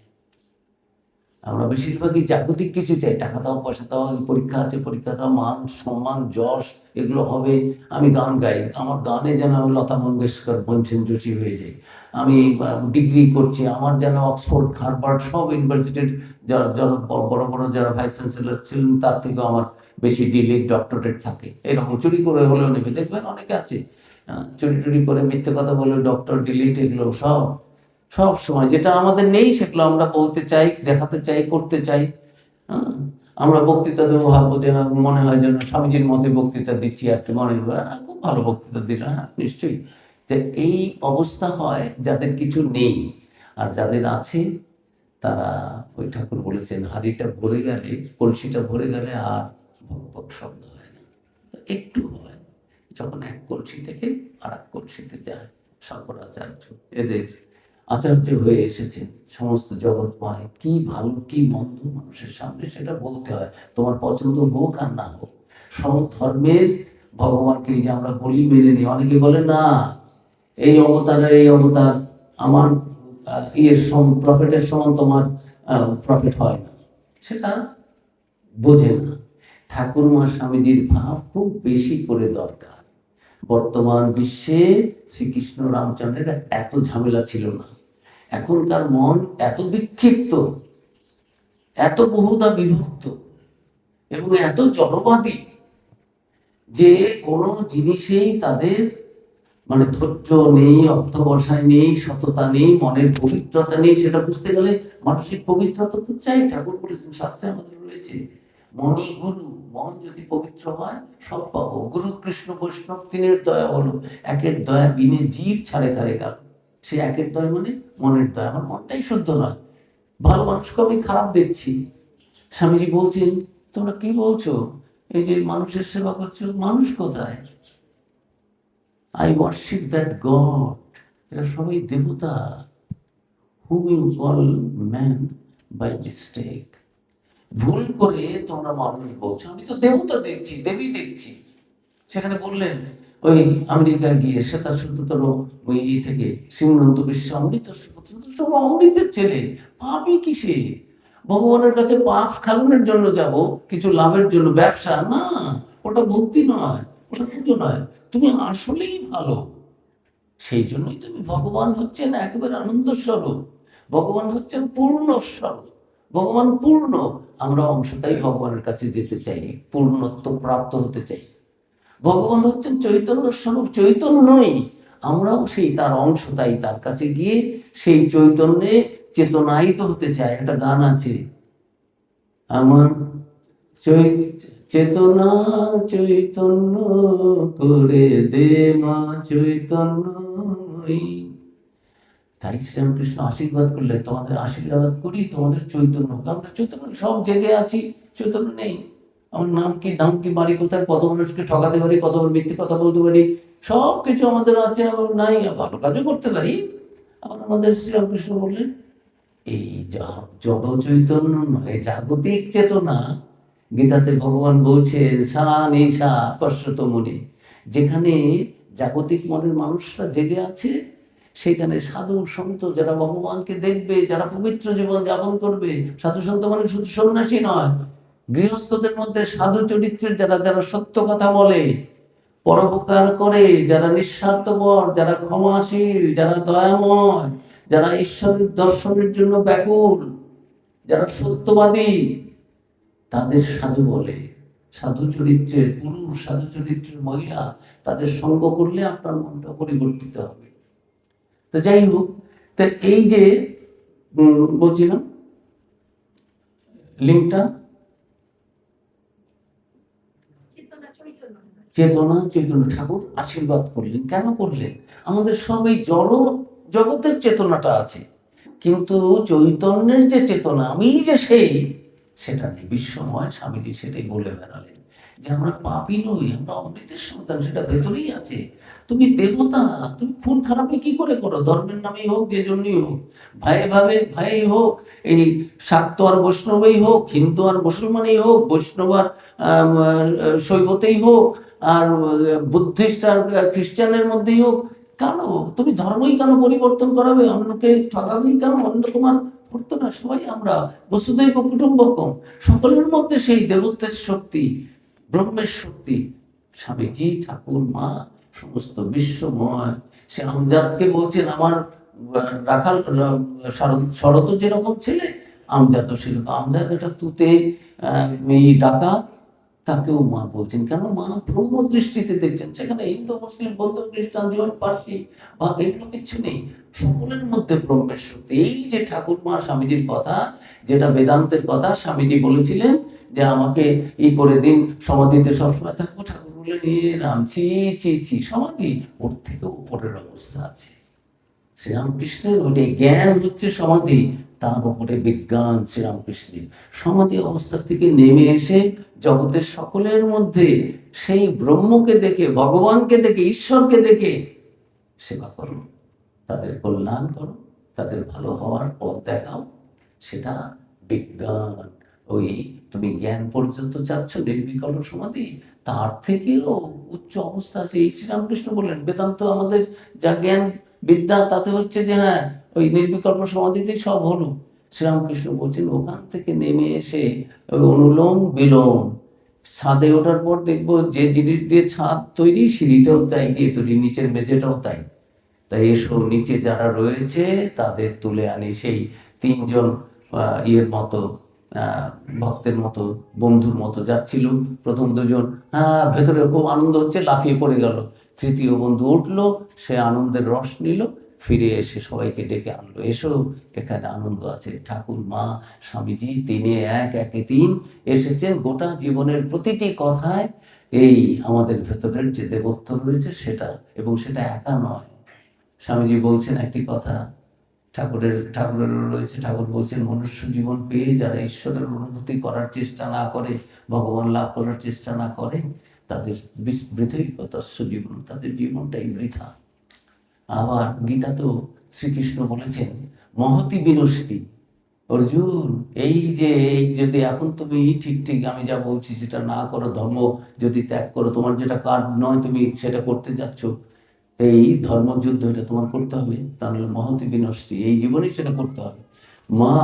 আমরা বেশিরভাগই জাগতিক কিছু চাই, টাকা দাও, পয়সা দাও, পরীক্ষা আছে, পরীক্ষা দাও, মান সম্মান যশ এগুলো হবে। আমি গান গাই, আমার গানে যেন আমি লতা মঙ্গেশকর, ভীমসেন যোশী হয়ে যাই। আমি ডিগ্রি করছি, আমার যেন অক্সফোর্ড, হার্ভার্ড সব ইউনিভার্সিটির যারা বড় বড় যারা ভাইস চ্যান্সেলর ছিলেন তার থেকেও আমার বেশি ডিলিট ডক্টরেট থাকে। এরকম চুরি করে হলেও নেবে, দেখবেন অনেকে আছে চুরি টুরি করে মিথ্যে কথা বলে ডক্টর, ডিলিট, এগুলো সব সময় যেটা আমাদের নেই সেগুলো আমরা বলতে চাই, দেখাতে চাই, করতে চাই। আমরা বক্তৃতা দেবো, ভাববো যে মনে হয় যেন স্বামীজির মতে বক্তৃতা দিচ্ছি, আর কি মনে হয় খুব ভালো বক্তৃতা দিল, হ্যাঁ নিশ্চয়ই, যে এই অবস্থা হয় যাদের কিছু নেই, আর যাদের আছে তারা, ওই ঠাকুর বলেছেন, হাঁড়িটা ভরে গেলে, কলসিটা ভরে গেলে আর ভক শব্দ হয় না, একটু হয় যখন এক কলসি থেকে আর এক কলসিতে যায়। শঙ্করাচার্য এদের আচার্য হয়ে এসেছেন, সমস্ত জগৎময় কি ভালো কি মন্দ মানুষের সামনে সেটা বলতে হয়, তোমার পছন্দ হোক আর না হোক। সব ধর্মের ভগবানকে যে আমরা বলি মেনে নিই, অনেকে বলে না এই অবতার এই অবতার আমার প্রফেটের সমান তোমার প্রফেট হয় না, সেটা বোঝে না। ঠাকুরমা স্বামীজির ভাব খুব বেশি করে দরকার। বর্তমান বিশ্বে শ্রীকৃষ্ণ রামচন্দ্রের এত ঝামেলা ছিল না, এখনকার মন এত বিক্ষিপ্ত, এত বহুদা বিভক্ত এবং এত জড়বাদী যে কোনো জিনিসেই তাদের মানে ধৈর্য নেই, অধ্যবসায় নেই, সততা নেই, মনের পবিত্রতা নেই। সেটা বুঝতে গেলে মানসিক পবিত্রতা তো চাই। ঠাকুর বলেছেন, শাস্ত্রে আমাদের রয়েছে, মনি গুরু, মন যদি পবিত্র হয় সব পাবো। গুরু কৃষ্ণ বৈষ্ণব তিনের দয়া হলো, একের দয়া বিনে জীব ছাড়ে খারে গেল। সে একের দয়া মানে মনের দয়া। আমার মনটাই শুদ্ধ নয়, ভালো মানুষকে আমি খারাপ দেখছি। স্বামীজি বলছেন, তোমরা কি বলছো, এই যে মানুষের সেবা করছো, মানুষ কোথায়? I worship that God. এরা সবাই দেবতা। Whom you call man by mistake. ভুল করে তোমরা মানুষ বলছো, আমি তো দেবতা দেখছি, দেবী দেখছি। সেখানে বললেন, ওই আমেরিকায় গিয়ে শ্বেতা সত্যতর ওই থেকে সিংহন্ত বিশ্ব অমৃত সব অমৃতের ছেলে, পাপই কিসে? ভগবানের কাছে পাপ খালনের জন্য যাব, কিছু লাভের জন্য, ব্যবসা না, ওটা ভক্তি নয়, ওটা পুজো নয়। তুমি আসলেই ভালো, সেই জন্যই তুমি, ভগবান হচ্ছেন একেবারে আনন্দ স্বরূপ, ভগবান হচ্ছেন পূর্ণ স্বরূপ, ভগবান পূর্ণ। আমরা অংশটাই ভগবানের কাছে যেতে চাই, পূর্ণত্ব প্রাপ্ত হতে চাই। ভগবান হচ্ছেন চৈতন্য স্বরূপ, চৈতন্যই, আমরাও সেই তার অংশ, তাই তার কাছে গিয়ে সেই চৈতন্যে চেতনায়িত হতে চাই। একটা গান আছে, আমার চেতনা চৈতন্য করে দে মা চৈতন্যময়ী। তাই শ্রীরামকৃষ্ণ আশীর্বাদ করলেন, তোমাদের আশীর্বাদ করি তোমাদের চৈতন্য। আমরা চৈতন্য সব জেগে আছি, চৈতন্য নেই। আমার নাম কি, দাম কি, বাড়ি কোথায়, কত মানুষকে ঠকাতে পারি, কত মিথ্যে কথা বলতে পারি, সব কিছু আমাদের আছে, আমার নাই, ভালো কাজও করতে পারি। আবার আমাদের শ্রীরামকৃষ্ণ বললেন, এই জড় চৈতন্য নয়, জাগতিক চেতনা। গীতাতে ভগবান বলছেন, সা নিশা পশ্যত মনে, যেখানে জাগতিক মনের মানুষরা জেগে আছে, সেখানে সাধু সন্ত যারা ভগবানকে দেখবে, যারা পবিত্র জীবন যাপন করবে। সাধু সন্ত মানে শুধু সন্ন্যাসী নয়, গৃহস্থদের মধ্যে সাধু চরিত্রের যারা, যারা সত্য কথা বলে, পরোপকার করে, যারা নিঃস্বার্থপর, যারা ক্ষমাশীল, যারা দয়াময়, যারা ঈশ্বরের দর্শনের জন্য ব্যাকুল, যারা সত্যবাদী, তাদের সাধু বলে। সাধু চরিত্রের পুরুষ, সাধু চরিত্রের মহিলা, তাদের সঙ্গ করলে আপনার মনটা পরিবর্তিত হবে। তো যাই হোক, তো এই যে বলছিলাম লিঙ্কটা, চেতনা চৈতন্য ঠাকুর আশীর্বাদ করলেন। কেন করলেন? আমাদের সব এই জড় জগতের চেতনাটা আছে, কিন্তু চৈতন্যের যে চেতনা, আমি যে সেই, সেটা নেই। বিশ্বময় স্বামীজি সেটাই বলে বেড়ালেন, যে আমরা পাপী নই, আমরা অমৃতের সন্তান, সেটা ভেতরেই আছে। তুমি দেবতা, তুমি খুন খারাপি কি করে করো? ধর্মের নামেই হোক, যে জন্যই হোক, ভাই হোক, এই শাক্ত আর বৈষ্ণবেই হোক, হিন্দু আর মুসলমানেই হোক, বৈষ্ণব আর শৈবতেই হোক, আর বুদ্ধিস্ট আর খ্রিস্টানের মধ্যেই হোক, কেন তুমি ধর্মই কেন পরিবর্তন করাবে? অন্যকে ঠকাবেই কেন? অন্য তোমার করতো না? সবাই আমরা বসুধৈব কুটুম্বকম, সকলের মধ্যে সেই দেবত্বের শক্তি, ব্রহ্মের শক্তি। স্বামীজি, ঠাকুর, মা, সমস্ত বিশ্বময়। সে আমজাদকে বলছেন, আমার রাখাল শরৎ যেরকম ছেলে, আমজাদও সেরকম। আমজাদ এটা তুতে ডাকাত, তাকেও মা বলছেন। কেন? মা ব্রহ্ম দৃষ্টিতে দেখছেন। সেখানে হিন্দু, মুসলিম, বৌদ্ধ, খ্রিস্টান, জৈন, পার্সি বা এগুলো কিছু নেই, সকলের মধ্যে ব্রহ্মের শক্তি। এই যে ঠাকুর মা স্বামীজির কথা, যেটা বেদান্তের কথা, স্বামীজি বলেছিলেন যে আমাকে করে দিন, সমাধিতে সবসময় থাকবো। ঠাকুর বললেন এ রাম, ছি ছি ছি, সমাধি ওর থেকে উপরের অবস্থা আছে। শ্রীরামকৃষ্ণের ওটাই জ্ঞান হচ্ছে সমাধি, তার উপরে বিজ্ঞান শ্রীরামকৃষ্ণের। সমাধি অবস্থা থেকে নেমে এসে জগতের সকলের মধ্যে সেই ব্রহ্মকে দেখে, ভগবানকে দেখে, ঈশ্বরকে দেখে সেবা করো, তাদের কল্যাণ করো, তাদের ভালো হওয়ার পথ দেখাও, সেটা বিজ্ঞান। ওই তুমি জ্ঞান পর্যন্ত চাচ্ছ নির্বিকল্প সমাধি, তার থেকেও উচ্চ অবস্থা আছে। এই শ্রীরামকৃষ্ণ বললেন বেদান্ত আমাদের যা জ্ঞান বিদ্যা তাতে হচ্ছে যে হ্যাঁ ওই নির্বিকল্প সমাধিতেই সব হলো। শ্রীরামকৃষ্ণ বলছেন ওখান থেকে নেমে এসে ওই অনুলোম বিলোম, ছাদে ওঠার পর দেখবো যে জিনিস দিয়ে ছাদ তৈরি সিঁড়িটাও তাই দিয়ে তৈরি, নিচের মেঝেটাও তাই। তাই এসো নিচে যারা রয়েছে তাদের তুলে আনি। সেই তিনজন ইয়ের মতো ভক্তের মতো, বন্ধুর মতো যাচ্ছিল। প্রথম দুজন ভেতরে খুব আনন্দ হচ্ছে, লাফিয়ে পড়ে গেল। তৃতীয় বন্ধু উঠলো, সে আনন্দের রস নিল, ফিরে এসে সবাইকে ডেকে আনলো, এসো এখানে আনন্দ আছে। ঠাকুর, মা, স্বামীজি, তিনি এক, একে তিন এসেছেন। গোটা জীবনের প্রতিটি কথায় এই আমাদের ভেতরের যে দেবত্ব রয়েছে সেটা, এবং সেটা একা নয়। স্বামীজি বলছেন একটি কথা, ঠাকুরেরও রয়েছে। ঠাকুর বলছেন মনুষ্য জীবন পেয়ে যারা ঈশ্বরের অনুভূতি করার চেষ্টা না করে, ভগবান লাভ করার চেষ্টা না করে, তাদের বৃথৈ তস্য জীবন, তাদের জীবনটাই বৃথা। আবার গীতা তো শ্রীকৃষ্ণ বলেছেন মহতি বিনষ্টি। অর্জুন, এই যে এই যদি এখন তুমি ঠিক ঠিক আমি যা বলছি সেটা না করো, ধর্ম যদি ত্যাগ করো, তোমার যেটা কাজ নয় তুমি সেটা করতে যাচ্ছ, এই ধর্মযুদ্ধ এটা তোমার করতে হবে, তাহলে মহতি বিনষ্টি, এই জীবনেই সেটা করতে হবে। মা,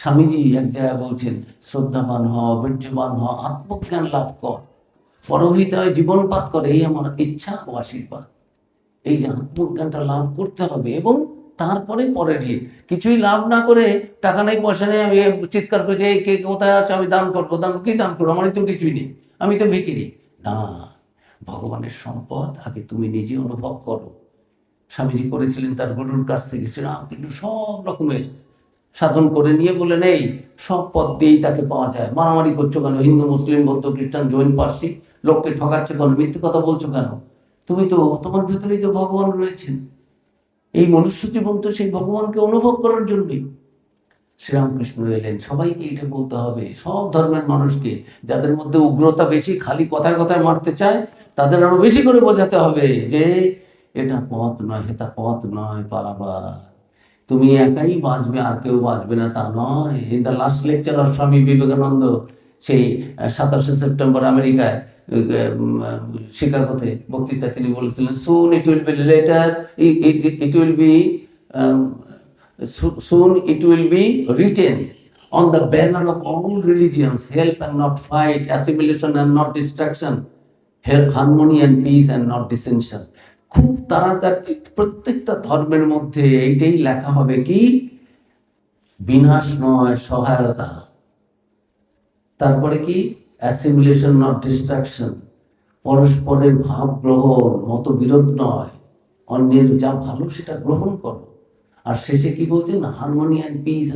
স্বামীজি এক জায়গায় বলছেন শ্রদ্ধাবান হ, বীর্যবান হ, আত্মজ্ঞান লাভ কর, পরহিতায় জীবনপাত করে, এই আমার ইচ্ছা ও আশীর্বাদ। এই যে আত্মজ্ঞানটা লাভ করতে হবে, এবং তারপরে পরের হিত। কিছুই লাভ না করে, টাকা নেই পয়সা নেই, আমি চিৎকার করছি এই কে কোথায় আছে, আমি দান করবো, দান কি দান করবো, আমারই তো কিছুই নেই, আমি তো ভিখিরি। না, ভগবানের সম্পদ আগে তুমি নিজে অনুভব করো। স্বামীজি করেছিলেন তার গুরুর কাছ থেকে, শ্রীরামকৃষ্ণ সব রকমের সাধন করে নিয়ে বলেন এই সব পথ দিয়েই তাকে পাওয়া যায়। মারামারি করছো কেন? হিন্দু, মুসলিম, বৌদ্ধ, খ্রিস্টান, জৈন, পার্সি, লোককে ঠকাচ্ছ কেন? মিথ্যে কথা বলছো কেন? তুমি তো, তোমার ভিতরেই তো ভগবান রয়েছেন। এই মনুষ্য জীবন তো সেই ভগবানকে অনুভব করার জন্যই শ্রীরামকৃষ্ণ এলেন। সবাইকে এটা বলতে হবে, সব ধর্মের মানুষকে, যাদের মধ্যে উগ্রতা বেশি, খালি কথায় কথায় মারতে চায়, তাদের আরো বেশি করে বোঝাতে হবে যে এটা পথ নয়, এটা পথ নয়, পালাবার। তুমি একাই বাঁচবে, আর কেউ বাঁচবে না তা নয়। In the last lecture of Swami Vivekananda, সেই 27শে সেপ্টেম্বর আমেরিকায় শিকাগোতে বক্তৃতা তিনি বলেছিলেন, soon it will be later, it will be soon it will be written on the banner of all religions, help and not fight, assimilation and not destruction, harmony and peace and not dissension. খুব তাড়াতাড়ি প্রত্যেকটা ধর্মের মধ্যে এইটাই লেখা হবে, কি? বিনাশ নয়, সহায়তা। তারপরে কি? অ্যাসিমিলেশন নট ডিস্ট্রাকশন, পরস্পরের ভাব গ্রহণ, মতবিরোধ নয়, অন্যের যা ভালো সেটা গ্রহণ করো। আর শেষে কি বলছেন? হারমোনি অ্যান্ড পিস,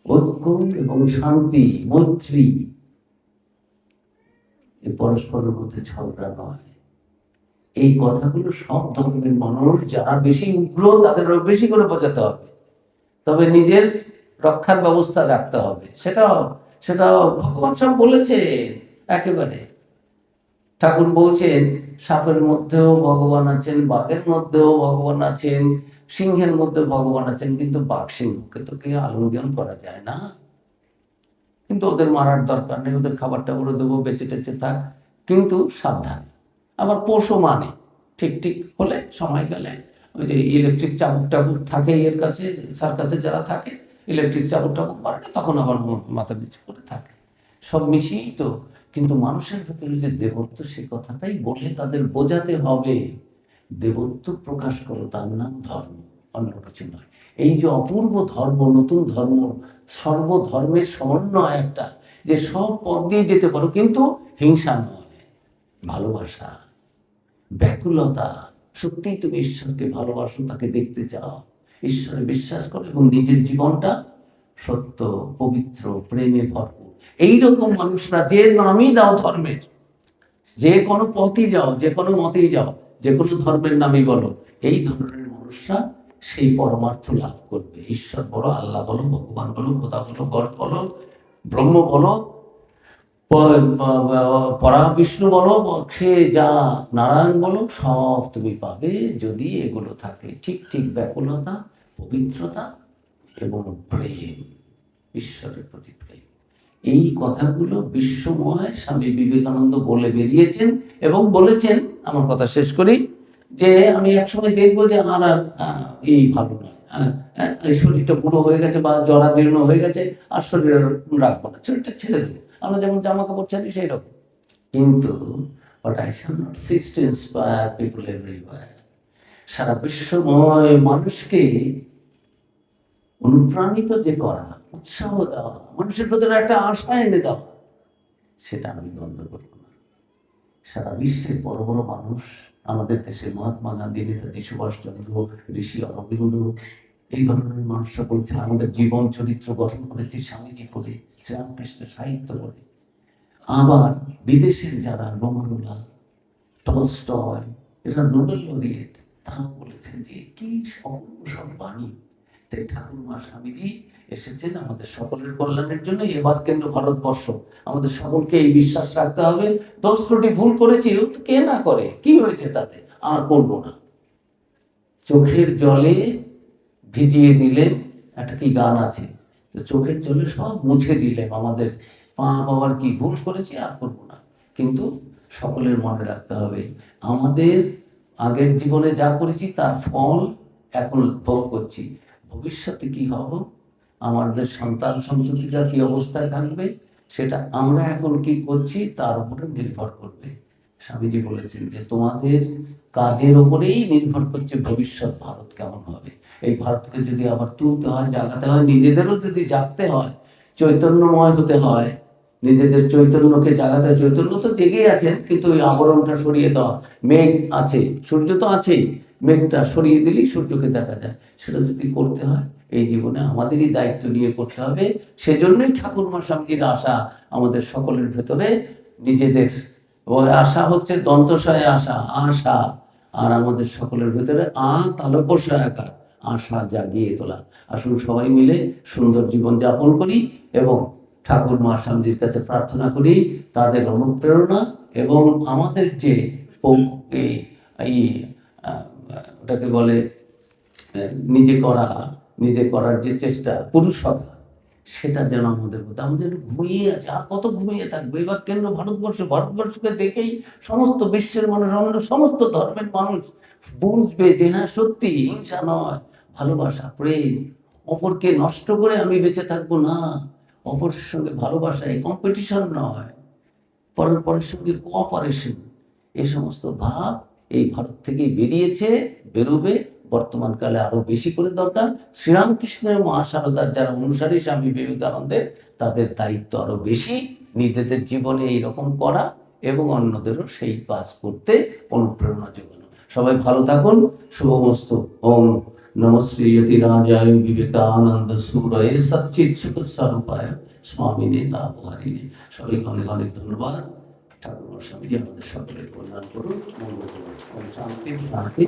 ঐক্য এবং শান্তি, মৈত্রী, এই পরস্পরের মধ্যে ঝগড়া নয়। এই কথাগুলো সব ধর্মের মানুষ যারা বেশি উগ্র তাদের বেশি করে বোঝাতে হবে, তবে নিজের রক্ষার ব্যবস্থা রাখতে হবে। সেটা ভগবান সব বলেছে একেবারে। ঠাকুর বলছেন সাপের মধ্যেও ভগবান আছেন, বাঘের মধ্যেও ভগবান আছেন, সিংহের মধ্যে ভগবান আছেন, কিন্তু বাঘ সিংহকে তো কেউ আলিঙ্গন করা যায় না। কিন্তু ওদের মারার দরকার নেই, ওদের খাবার টাবারও দেবো, বেঁচে টেচে থাক, কিন্তু সাবধানে। আবার পশু মানে ঠিক ঠিক হলে, সময় গেলে ওই যে ইলেকট্রিক চাবুক টাবুক থাকে এর কাছে, সার্কাসে যারা থাকে, ইলেকট্রিক চাবুক টাবুক মারে না, তখন আবার মাথা নিচু করে থাকে, সব মিশিয়েই তো। কিন্তু মানুষের ভেতরে যে দেবত্ব, সে কথাটাই বলে তাদের বোঝাতে হবে। দেবত্ব প্রকাশ করো, তার নাম ধর্ম, অন্য কিছু নয়। এই যে অপূর্ব ধর্ম, নতুন ধর্ম, সর্বধর্মের সমন্বয় একটা, যে সব পথ দিয়ে যেতে পারো, কিন্তু হিংসা নয়, ভালোবাসা, ব্যাকুলতা। সত্যিই তুমি ঈশ্বরকে ভালোবাসো, তাকে দেখতে চাও, ঈশ্বরে বিশ্বাস করো, এবং নিজের জীবনটা সত্য, পবিত্র, প্রেমে ভরপুর। এইরকম মানুষরা, যে নামই দাও ধর্মের, যে কোনো পথই যাও, যে কোনো মতেই যাও, যে কোনো ধর্মের নামই বলো, এই ধরনের মানুষরা সেই পরমার্থ লাভ করবে। ঈশ্বর বলো, আল্লাহ বলো, ভগবান বলো, খোদা বলো, গড বলো, ব্রহ্ম বলো, পরা বিষ্ণু বলো, সে যা নারায়ণ বলো, সব তুমি পাবে যদি এগুলো থাকে। ঠিক ঠিক ব্যাকুলতা, পবিত্রতা এবং প্রেম, ঈশ্বরের প্রতি প্রেম। এই কথাগুলো বিশ্বময় স্বামী বিবেকানন্দ বলে বেরিয়েছেন এবং বলেছেন, আমার কথা শেষ করি, যে আমি একসময় দেখবো যে আমার আর এই ভালো নয়, এই শরীরটা বুড়ো হয়ে গেছে বা জরাজীর্ণ হয়ে গেছে, আর শরীর রাখবো না, শরীরটা ছেড়ে দেবো। আমরা যেমন জামা কাপড় ছাড়ি সেই রকম। কিন্তু but I shall not cease to inspire people everywhere. সারা বিশ্বময় মানুষকে অনুপ্রাণিত যে করা, উৎসাহ দেওয়া, মানুষের ভেতরে একটা আশা এনে দেওয়া, সেটা আমি বন্ধ করব না। সারা বিশ্বের বড় বড় মানুষ, আমাদের দেশে মহাত্মা গান্ধী, নেতাজি সুভাষচন্দ্র, ঋষি অরবিন্দ, এই ধরনের মানুষরা বলছেন, আমাদের জীবন চরিত্র গঠন করেছে স্বামীজি পড়ে, শ্রীরামকৃষ্ণের সাহিত্য পড়ে। আবার বিদেশের যারা রোমানুলা, টলস্টয়, এরা নোবেল লরিয়েট, তারাও বলেছেন যে কি অপূর্ব সব বাণী। তাই ঠাকুরমা স্বামীজি এসেছেন আমাদের সকলের কল্যাণের জন্য। এবার কেন্দ্র ভারতবর্ষ, আমাদের সকলকে এই বিশ্বাস রাখতে হবে, দোষ ত্রুটি ভুল করেছি, কে না করে, কি হয়েছে তাতে, আর করবো না। চোখের জলে ভিজিয়ে দিলেন, একটা কি গান আছে, তো চোখের জলে সব মুছে দিলেন আমাদের পাওয়ার কি, ভুল করেছি আর করবো না। কিন্তু সকলের মনে রাখতে হবে, আমাদের আগের জীবনে যা করেছি তার ফল এখন ভোগ করছি, ভবিষ্যতে কি হব, আমাদের সন্তান সন্ততিরা কি অবস্থায় থাকবে, সেটা আমরা এখন কি করছি তার উপরে নির্ভর করবে। স্বামীজি বলেছেন যে তোমাদের কাজের উপরেই নির্ভর করছে ভবিষ্যৎ ভারত কেমন হবে। এই ভারতকে যদি আবার তুলতে হয়, জাগাতে হয়, নিজেদেরও যদি জাগতে হয়, চৈতন্যময় হতে হয়, নিজেদের চৈতন্যকে জাগাতে হয়। চৈতন্য তো জেগেই আছেন, কিন্তু ওই আবরণটা সরিয়ে দেওয়া, মেঘ আছে, সূর্য তো আছেই, মেঘটা সরিয়ে দিলেই সূর্যকে দেখা যায়, সেটা যদি করতে হয় এই জীবনে আমাদেরই দায়িত্ব নিয়ে করতে হবে। সেজন্যই ঠাকুরমা স্বামীজির আশা আমাদের সকলের ভেতরে, নিজেদের ওই আশা হচ্ছে দন্তশয়ে আশা, আশা, আর আমাদের সকলের ভেতরে তালব্যশয়াকার আশা জাগিয়ে তোলা। আসুন সবাই মিলে সুন্দর জীবন যাপন করি এবং ঠাকুরমা স্বামীজির কাছে প্রার্থনা করি তাদের অনুপ্রেরণা এবং আমাদের যে এই ওটাকে বলে নিজে করার যে চেষ্টা, পুরুষতা, সেটা যেন আমাদের মধ্যে, আমাদের ঘুমিয়ে আছে, আর কত ঘুমিয়ে থাকবে। এবার কেন্দ্র ভারতবর্ষকে দেখেই সমস্ত বিশ্বের মানুষ, অন্য সমস্ত ধর্মের মানুষ বুঝবে যে হ্যাঁ সত্যি হিংসা নয়, ভালোবাসা, প্রেম, অপরকে নষ্ট করে আমি বেঁচে থাকবো না, অপরের সঙ্গে ভালোবাসা, এই কম্পিটিশন নয়, পরের সঙ্গে কোঅপারেশন, এই সমস্ত ভাব এই ভারত থেকে বেরিয়েছে, বেরোবে, বর্তমানকালে আরো বেশি করে দরকার। শ্রীরামকৃষ্ণের মা শারদার যারা অনুসারী স্বামী বিবেকানন্দের, তাদের দায়িত্ব আরো বেশি, নিজেদের জীবনে এইরকম করা এবং অন্যদেরও সেই কাজ করতে অনুপ্রেরণা যোগানো। সবাই ভালো থাকুন, শুভমস্তু। ওম নমঃ শ্রী যতিরাজায় বিবেকানন্দ সুরয়ে সচ্চিৎ সুখ স্বরূপায় স্বামিনে তাপহারিণে। সবাইকে অনেক অনেক ধন্যবাদ। ঠাকুর স্বামীজি আমাদের সকলের কল্যাণ করুন, মঙ্গল করুন। শান্তি শান্তি।